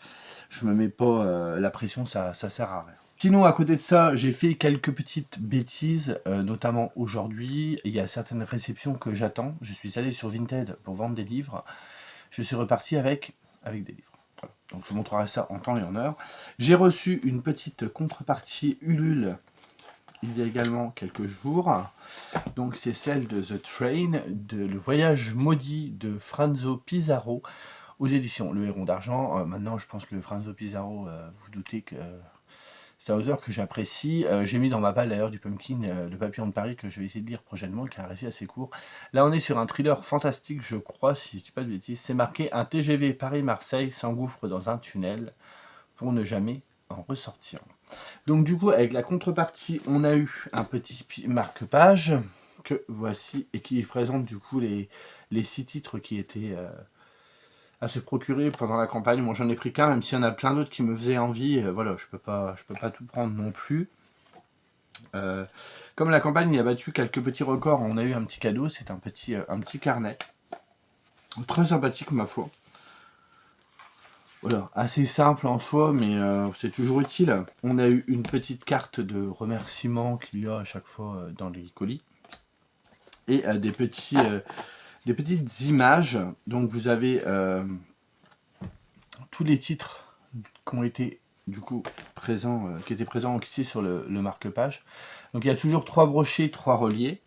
S1: Je me mets pas la pression, ça sert à rien. Sinon, à côté de ça, j'ai fait quelques petites bêtises, notamment aujourd'hui. Il y a certaines réceptions que j'attends. Je suis allé sur Vinted pour vendre des livres. Je suis reparti avec des livres. Voilà. Donc je vous montrerai ça en temps et en heure. J'ai reçu une petite contrepartie Ulule il y a également quelques jours. Donc c'est celle de The Train, de Le Voyage maudit de Franzo Pizarro aux éditions Le Héron d'Argent. Maintenant, je pense que Franzo Pizarro, vous doutez que c'est un auteur que j'apprécie. J'ai mis dans ma palle d'ailleurs du Pumpkin, Le Papillon de Paris, que je vais essayer de lire prochainement, qui est un récit assez court. Là, on est sur un thriller fantastique, je crois, si je dis pas de bêtises. C'est marqué: un TGV Paris-Marseille s'engouffre dans un tunnel pour ne jamais en ressortir. Donc du coup, avec la contrepartie, on a eu un petit marque-page que voici et qui présente du coup les 6 titres qui étaient à se procurer pendant la campagne. Moi, j'en ai pris qu'un, même s'il y en a plein d'autres qui me faisaient envie. Voilà, je peux pas tout prendre non plus. Comme la campagne a battu quelques petits records, on a eu un petit cadeau. C'est un petit carnet. Très sympathique, ma foi. Voilà, assez simple en soi, mais c'est toujours utile. On a eu une petite carte de remerciement qu'il y a à chaque fois dans les colis. Et des petites images. Donc vous avez tous les titres qui ont été du coup présents, qui étaient présents ici sur le marque-page. Donc il y a toujours 3 brochets, 3 reliés.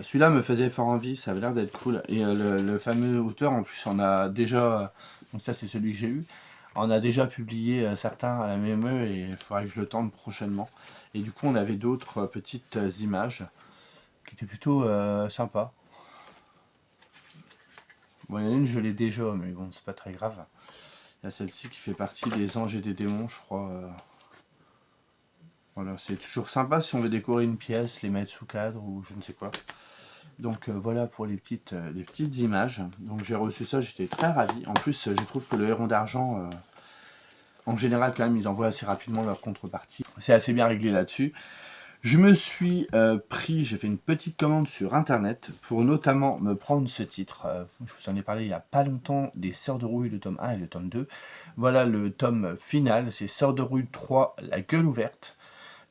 S1: Celui-là me faisait fort envie, ça avait l'air d'être cool. Et le fameux auteur, en plus, on a déjà, donc ça c'est celui que j'ai eu, on a déjà publié certains à la MME et il faudrait que je le tente prochainement. Et du coup, on avait d'autres petites images qui étaient plutôt sympas. Bon, il y en a une, je l'ai déjà, mais bon, c'est pas très grave. Il y a celle-ci qui fait partie des anges et des démons, je crois. Voilà, c'est toujours sympa si on veut décorer une pièce, les mettre sous cadre ou je ne sais quoi. Donc voilà pour les petites images. Donc j'ai reçu ça, j'étais très ravi. En plus, je trouve que le Héron d'Argent, en général, quand même, ils envoient assez rapidement leur contrepartie. C'est assez bien réglé là-dessus. Je me suis j'ai fait une petite commande sur internet pour notamment me prendre ce titre. Je vous en ai parlé il n'y a pas longtemps, des Sœurs de Rouille, le tome 1 et le tome 2. Voilà le tome final, c'est Sœurs de Rouille 3, la gueule ouverte.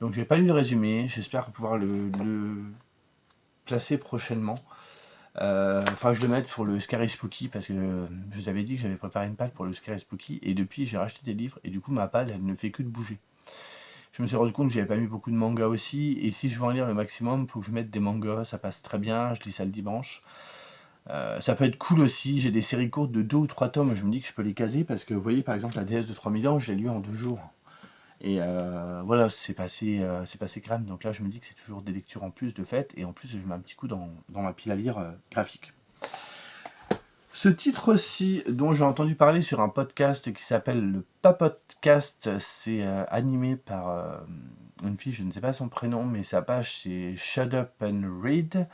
S1: Donc j'ai pas lu le résumé, j'espère pouvoir le placer prochainement. Enfin, je le mette pour le Scary Spooky parce que je vous avais dit que j'avais préparé une palle pour le Scary Spooky et depuis j'ai racheté des livres et du coup ma palle elle ne fait que de bouger. Je me suis rendu compte que j'avais pas mis beaucoup de mangas aussi et si je veux en lire le maximum, il faut que je mette des mangas, ça passe très bien, je lis ça le dimanche. Ça peut être cool aussi, j'ai des séries courtes de 2 ou 3 tomes, je me dis que je peux les caser parce que vous voyez par exemple la déesse de 3000 ans, je l'ai lu en 2 jours. Et voilà, c'est passé crème. Donc là, je me dis que c'est toujours des lectures en plus de fait. Et en plus, je mets un petit coup dans ma pile à lire graphique. Ce titre-ci, dont j'ai entendu parler sur un podcast qui s'appelle le Papodcast, c'est animé par une fille, je ne sais pas son prénom, mais sa page c'est Shut Up and Read.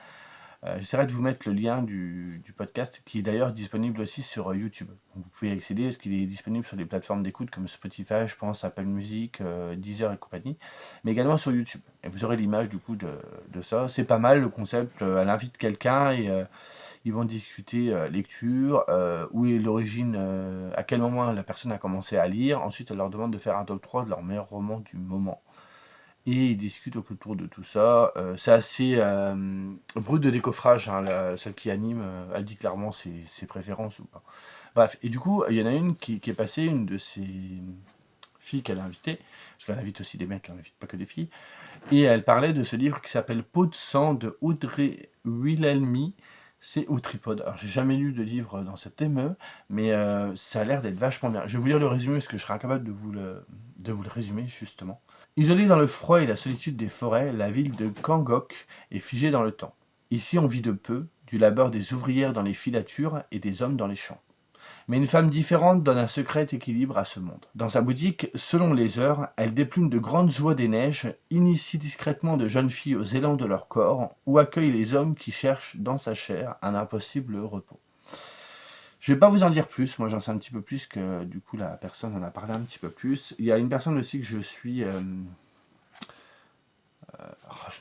S1: J'essaierai de vous mettre le lien du podcast qui est d'ailleurs disponible aussi sur YouTube. Donc vous pouvez y accéder parce qu'il est disponible sur des plateformes d'écoute comme Spotify, je pense, Apple Music, Deezer et compagnie, mais également sur YouTube. Et vous aurez l'image du coup de ça. C'est pas mal le concept. Elle invite quelqu'un et ils vont discuter lecture, où est l'origine, à quel moment la personne a commencé à lire. Ensuite, elle leur demande de faire un top 3 de leurs meilleurs romans du moment. Et ils discutent autour de tout ça. C'est assez brut de décoffrage, hein, celle qui anime, elle dit clairement ses préférences ou pas. Bref, et du coup, il y en a une qui est passée, une de ces filles qu'elle a invitées, parce qu'elle invite aussi des mecs, elle n'invite pas que des filles, et elle parlait de ce livre qui s'appelle Peau de sang de Audrey Wilhelmy. C'est au tripode. Alors, j'ai jamais lu de livre dans cette ME, mais ça a l'air d'être vachement bien. Je vais vous lire le résumé parce que je serai incapable de vous le résumer, justement. Isolée dans le froid et la solitude des forêts, la ville de Kangok est figée dans le temps. Ici, on vit de peu, du labeur des ouvrières dans les filatures et des hommes dans les champs. Mais une femme différente donne un secret équilibre à ce monde. Dans sa boutique, selon les heures, elle déplume de grandes oies des neiges, initie discrètement de jeunes filles aux élans de leur corps, ou accueille les hommes qui cherchent dans sa chair un impossible repos. Je vais pas vous en dire plus, moi j'en sais un petit peu plus que du coup la personne en a parlé un petit peu plus. Il y a une personne aussi que je suis, je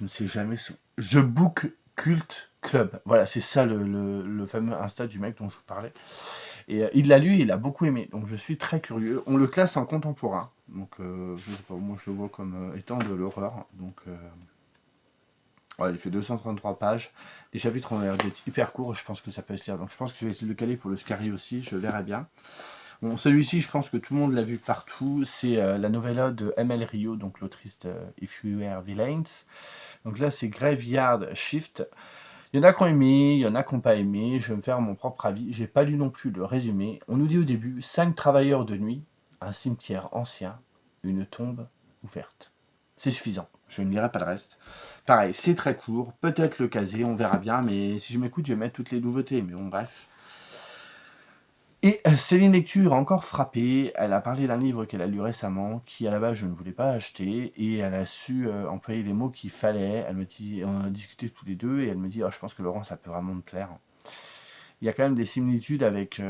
S1: ne sais jamais, The Book Cult Club. Voilà, c'est ça le fameux Insta du mec dont je vous parlais. Et il l'a lu et il a beaucoup aimé. Donc je suis très curieux. On le classe en contemporain. Donc je sais pas, moi je le vois comme étant de l'horreur. Donc voilà, il fait 233 pages. Les chapitres ont l'air d'être hyper courts. Je pense que ça peut se lire. Donc je pense que je vais essayer de le caler pour le Scary aussi. Je verrai bien. Bon, celui-ci, je pense que tout le monde l'a vu partout. C'est la novella de M.L. Rio, donc l'autrice de If You Were Villains. Donc là, c'est Graveyard Shift. Il y en a qui ont aimé, il y en a qui n'ont pas aimé. Je vais me faire mon propre avis. J'ai pas lu non plus le résumé. On nous dit au début 5 travailleurs de nuit, un cimetière ancien, une tombe ouverte. C'est suffisant. Je ne lirai pas le reste. Pareil, c'est très court. Peut-être le caser, on verra bien. Mais si je m'écoute, je vais mettre toutes les nouveautés. Mais bon, bref. Et Céline Lecture a encore frappé. Elle a parlé d'un livre qu'elle a lu récemment, qui à la base je ne voulais pas acheter, et elle a su employer les mots qu'il fallait. Elle me dit, on a discuté tous les deux, et elle me dit, oh, je pense que Laurent, ça peut vraiment me plaire. Il y a quand même des similitudes avec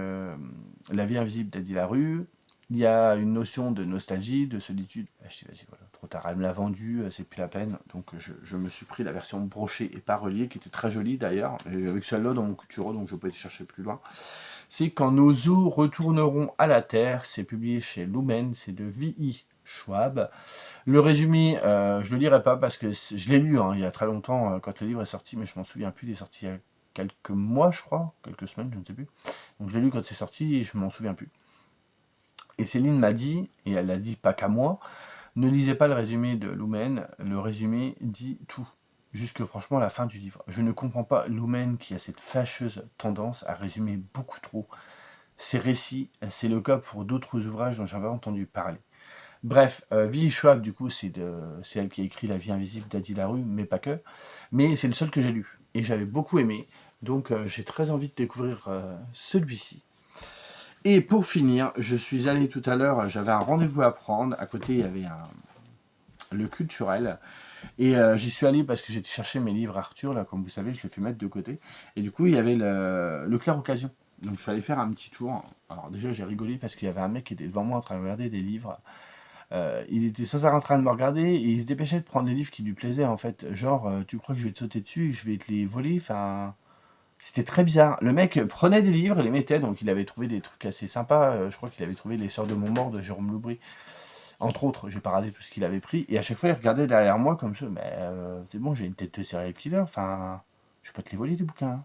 S1: La vie invisible d'Adi Larue. Il y a une notion de nostalgie, de solitude. Je dis, vas-y, voilà, trop tard, elle me l'a vendu, c'est plus la peine. Donc je me suis pris la version brochée et pas reliée, qui était très jolie d'ailleurs, et avec celle-là dans mon Coutureau, donc je peux aller chercher plus loin. C'est Quand nos os retourneront à la Terre. C'est publié chez Lumen, c'est de V.I. Schwab. Le résumé, je ne le lirai pas parce que je l'ai lu il y a très longtemps quand le livre est sorti, mais je m'en souviens plus. Il est sorti il y a quelques mois, je crois, quelques semaines, je ne sais plus. Donc je l'ai lu quand c'est sorti et je m'en souviens plus. Et Céline m'a dit, et elle l'a dit pas qu'à moi, ne lisez pas le résumé de Lumen, le résumé dit tout. Jusque franchement la fin du livre. Je ne comprends pas Lumen qui a cette fâcheuse tendance à résumer beaucoup trop ces récits. C'est le cas pour d'autres ouvrages dont j'avais entendu parler. Bref, V.I. Schwab, du coup, c'est elle qui a écrit La vie invisible d'Adi Larue, mais pas que. Mais c'est le seul que j'ai lu. Et j'avais beaucoup aimé. Donc j'ai très envie de découvrir celui-ci. Et pour finir, je suis allé tout à l'heure, j'avais un rendez-vous à prendre. À côté, il y avait le culturel. Et j'y suis allé parce que j'étais chercher mes livres Arthur, là, comme vous savez, je les fais mettre de côté. Et du coup, il y avait le Clair Occasion. Donc je suis allé faire un petit tour. Alors déjà, j'ai rigolé parce qu'il y avait un mec qui était devant moi en train de regarder des livres. Il était sans arrêt en train de me regarder et il se dépêchait de prendre des livres qui lui plaisaient en fait. Genre, tu crois que je vais te sauter dessus et que je vais te les voler? Enfin, c'était très bizarre. Le mec prenait des livres et les mettait, donc il avait trouvé des trucs assez sympas. Je crois qu'il avait trouvé Les Sœurs de Montmort de Jérôme Loubry. Entre autres, j'ai pas regardé tout ce qu'il avait pris. Et à chaque fois, il regardait derrière moi comme ça. Mais c'est bon, j'ai une tête de serial killer. Enfin, je peux te les voler des bouquins, hein.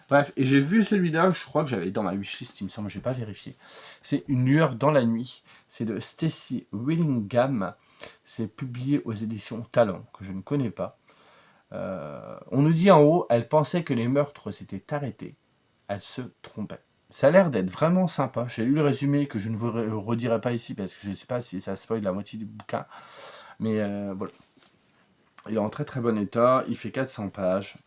S1: Bref, et j'ai vu celui-là, je crois que j'avais dans ma wishlist, il me semble, je n'ai pas vérifié. C'est Une lueur dans la nuit. C'est de Stacy Willingham. C'est publié aux éditions Talent, que je ne connais pas. On nous dit en haut, elle pensait que les meurtres s'étaient arrêtés. Elle se trompait. Ça a l'air d'être vraiment sympa. J'ai lu le résumé que je ne vous redirai pas ici parce que je ne sais pas si ça spoil la moitié du bouquin. Mais voilà. Il est en très très bon état. Il fait 400 pages.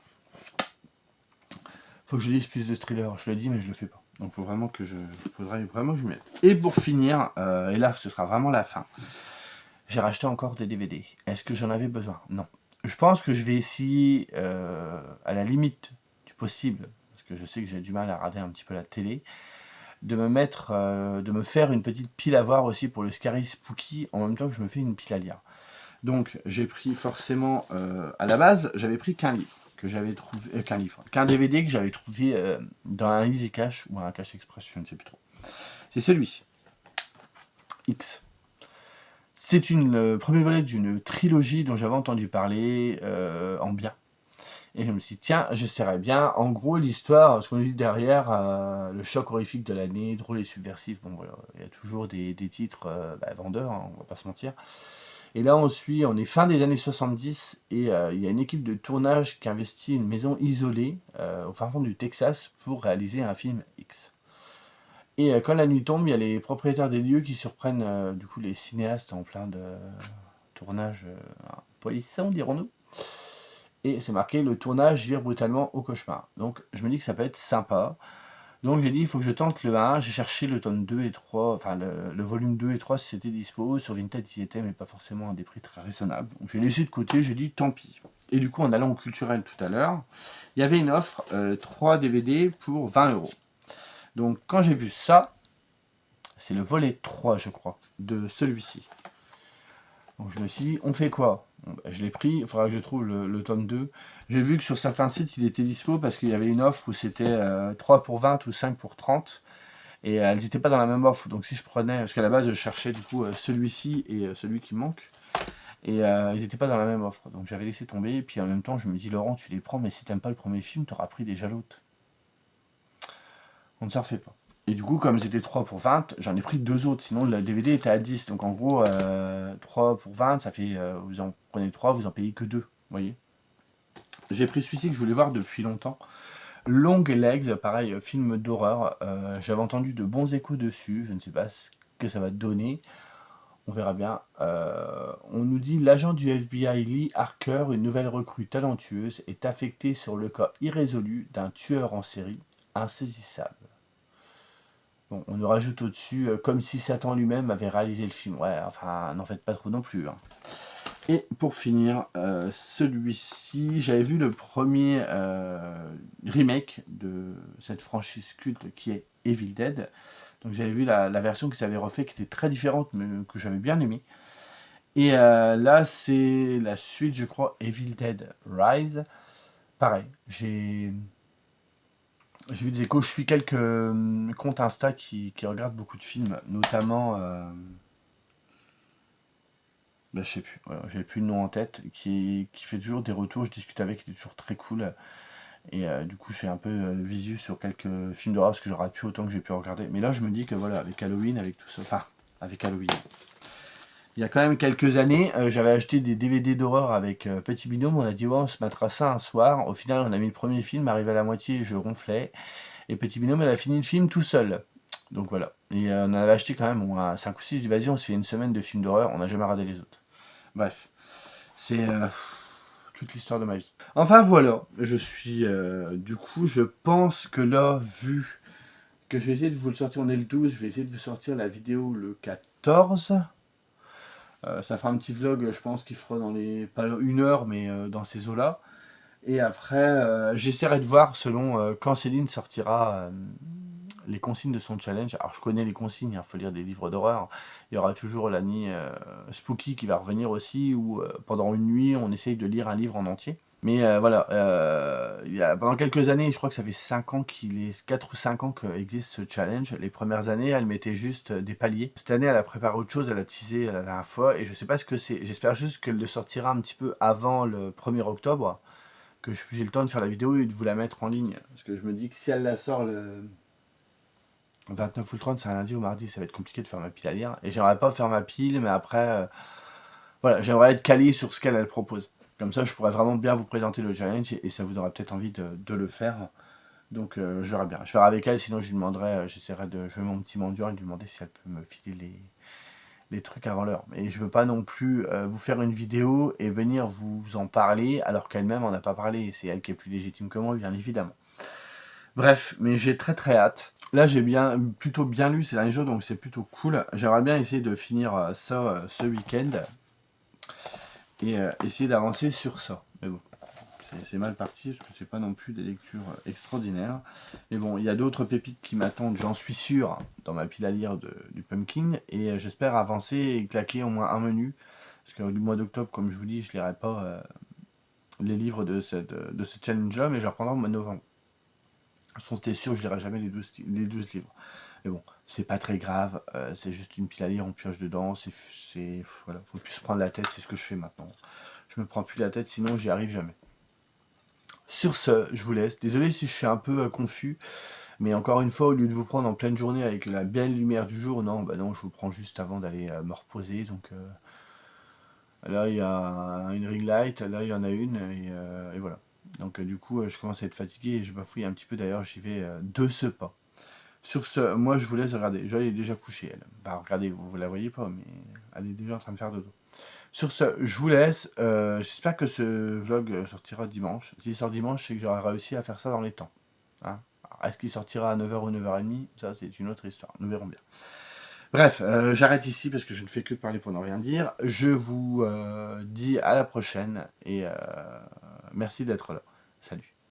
S1: Faut que je lise plus de thrillers. Je l'ai dit, mais je le fais pas. Donc faudrait vraiment que je m'y mette. Et pour finir, et là ce sera vraiment la fin. J'ai racheté encore des DVD. Est-ce que j'en avais besoin? Non. Je pense que je vais essayer, à la limite, du possible, parce que je sais que j'ai du mal à regarder un petit peu la télé, de me faire une petite pile à voir aussi pour le Scary Spooky, en même temps que je me fais une pile à lire. Donc j'ai pris forcément, à la base, j'avais pris qu'un livre, que j'avais trouvé, qu'un DVD que j'avais trouvé dans un Easy Cash ou un Cash Express, je ne sais plus trop. C'est celui-ci, X. C'est le premier volet d'une trilogie dont j'avais entendu parler en bien. Et je me suis dit, tiens, j'essaierai bien. En gros, l'histoire, ce qu'on dit derrière, le choc horrifique de l'année, drôle et subversif. Bon, voilà, il y a toujours des titres vendeurs, hein, on va pas se mentir. Et là, on est fin des années 70 et il y a une équipe de tournage qui investit une maison isolée au fin fond du Texas pour réaliser un film X. Et quand la nuit tombe, il y a les propriétaires des lieux qui surprennent du coup les cinéastes en plein de tournage polisson, dirons-nous. Et c'est marqué, le tournage vire brutalement au cauchemar. Donc je me dis que ça peut être sympa. Donc j'ai dit, il faut que je tente le 1. J'ai cherché le tome 2 et 3, enfin le volume 2 et 3 si c'était dispo. Sur Vinted, ils y étaient, mais pas forcément à des prix très raisonnables. Donc j'ai laissé de côté, j'ai dit, tant pis. Et du coup, en allant au culturel tout à l'heure, il y avait une offre, 3 DVD pour 20 €. Donc quand j'ai vu ça, c'est le volet 3, je crois, de celui-ci. Donc je me suis dit, on fait quoi? Bon, bah, je l'ai pris, il faudra que je trouve le tome 2. J'ai vu que sur certains sites, il était dispo parce qu'il y avait une offre où c'était 3 pour 20 ou 5 pour 30. Et elles n'étaient pas dans la même offre. Donc si je prenais, parce qu'à la base, je cherchais du coup celui-ci et celui qui me manque. Et ils n'étaient pas dans la même offre. Donc j'avais laissé tomber. Et puis en même temps, je me dis, Laurent, tu les prends, mais si t'aimes pas le premier film, t'auras pris déjà l'autre. On ne s'en refait pas. Et du coup, comme c'était 3 pour 20, j'en ai pris 2 autres. Sinon, le DVD était à 10. Donc en gros, 3 pour 20, ça fait. Vous en prenez 3, vous en payez que 2. Vous voyez. J'ai pris celui-ci que je voulais voir depuis longtemps. Long Legs, pareil, film d'horreur. J'avais entendu de bons échos dessus. Je ne sais pas ce que ça va donner. On verra bien. On nous dit l'agent du FBI Lee Harker, une nouvelle recrue talentueuse, est affecté sur le cas irrésolu d'un tueur en série insaisissable. Bon, on nous rajoute au-dessus, comme si Satan lui-même avait réalisé le film. Ouais, enfin, n'en faites pas trop non plus. Hein. Et pour finir, celui-ci, j'avais vu le premier remake de cette franchise culte qui est Evil Dead. Donc j'avais vu la version qui s'avait refait, qui était très différente, mais que j'avais bien aimé. Et là, c'est la suite, je crois, Evil Dead Rise. Pareil, j'ai vu des échos, je suis quelques comptes Insta qui regardent beaucoup de films, notamment, bah, je sais plus, voilà, j'avais plus le nom en tête, qui fait toujours des retours, je discute avec, il est toujours très cool. Et du coup, je suis un peu visu sur quelques films d'horreur, parce que je rate plus autant que j'ai pu regarder. Mais là, je me dis que voilà, avec Halloween, avec tout ça, enfin, avec Halloween. Il y a quand même quelques années, j'avais acheté des DVD d'horreur avec Petit Binôme, on a dit ouais, on se mettra ça un soir. Au final, on a mis le premier film, arrivé à la moitié, je ronflais. Et Petit Binôme, elle a fini le film tout seul. Donc voilà. Et on en avait acheté quand même au moins 5 ou 6, du vas-y, on se fait une semaine de films d'horreur, on n'a jamais regardé les autres. Bref, c'est toute l'histoire de ma vie. Enfin voilà, je suis du coup, je pense que là, vu que je vais essayer de vous le sortir, on est le 12, je vais essayer de vous sortir la vidéo le 14. Ça fera un petit vlog, je pense, qui fera dans les. Pas 1 heure, mais dans ces eaux-là. Et après, j'essaierai de voir selon quand Céline sortira les consignes de son challenge. Alors, je connais les consignes, il faut lire des livres d'horreur. Il y aura toujours la nuit spooky qui va revenir aussi, où pendant une nuit, on essaye de lire un livre en entier. Mais voilà, pendant quelques années, je crois que ça fait 5 ans 4 ou 5 ans qu'existe ce challenge. Les premières années, elle mettait juste des paliers. Cette année, elle a préparé autre chose, elle a teasé la dernière fois, et je sais pas ce que c'est. J'espère juste qu'elle le sortira un petit peu avant le 1er octobre, que je puisse le temps de faire la vidéo et de vous la mettre en ligne. Parce que je me dis que si elle la sort le 29 ou le 30, c'est un lundi ou mardi, ça va être compliqué de faire ma pile à lire. Et j'aimerais pas faire ma pile, mais après, voilà, j'aimerais être calé sur ce qu'elle propose. Comme ça, je pourrais vraiment bien vous présenter le challenge et ça vous donnera peut-être envie de le faire. Donc, je verrai bien. Je verrai avec elle, sinon je lui demanderai, j'essaierai de jouer mon petit mendiant et de lui demander si elle peut me filer les trucs avant l'heure. Mais je veux pas non plus vous faire une vidéo et venir vous en parler alors qu'elle-même en a pas parlé. C'est elle qui est plus légitime que moi, bien évidemment. Bref, mais j'ai très très hâte. Là, j'ai plutôt bien lu ces derniers jours, donc c'est plutôt cool. J'aimerais bien essayer de finir ça ce week-end et essayer d'avancer sur ça. Mais bon, c'est mal parti, parce que c'est pas non plus des lectures extraordinaires. Mais bon, il y a d'autres pépites qui m'attendent, j'en suis sûr, dans ma pile à lire du Pumpkin, et j'espère avancer et claquer au moins un menu, parce que du mois d'octobre, comme je vous dis, je lirai pas les livres de ce challenge-là, mais je reprendrai au mois de novembre. C'était sûr que je lirai jamais les 12 livres. Mais bon, c'est pas très grave, c'est juste une pile à lire, on pioche dedans, voilà, faut plus se prendre la tête, c'est ce que je fais maintenant. Je me prends plus la tête, sinon j'y arrive jamais. Sur ce, je vous laisse. Désolé si je suis un peu confus, mais encore une fois, au lieu de vous prendre en pleine journée avec la belle lumière du jour, non, bah non, je vous prends juste avant d'aller me reposer. Donc là, il y a une ring light, là, il y en a une, et voilà. Donc du coup, je commence à être fatigué et je bafouille un petit peu. D'ailleurs, j'y vais de ce pas. Sur ce, moi, je vous laisse regarder. Joël est déjà couchée, elle. Bah, regardez, vous la voyez pas, mais elle est déjà en train de faire dodo. Sur ce, je vous laisse. J'espère que ce vlog sortira dimanche. S'il sort dimanche, c'est que j'aurai réussi à faire ça dans les temps. Hein. Est-ce qu'il sortira à 9h ou 9h30? Ça, c'est une autre histoire. Nous verrons bien. Bref, j'arrête ici parce que je ne fais que parler pour ne rien dire. Je vous dis à la prochaine et merci d'être là. Salut.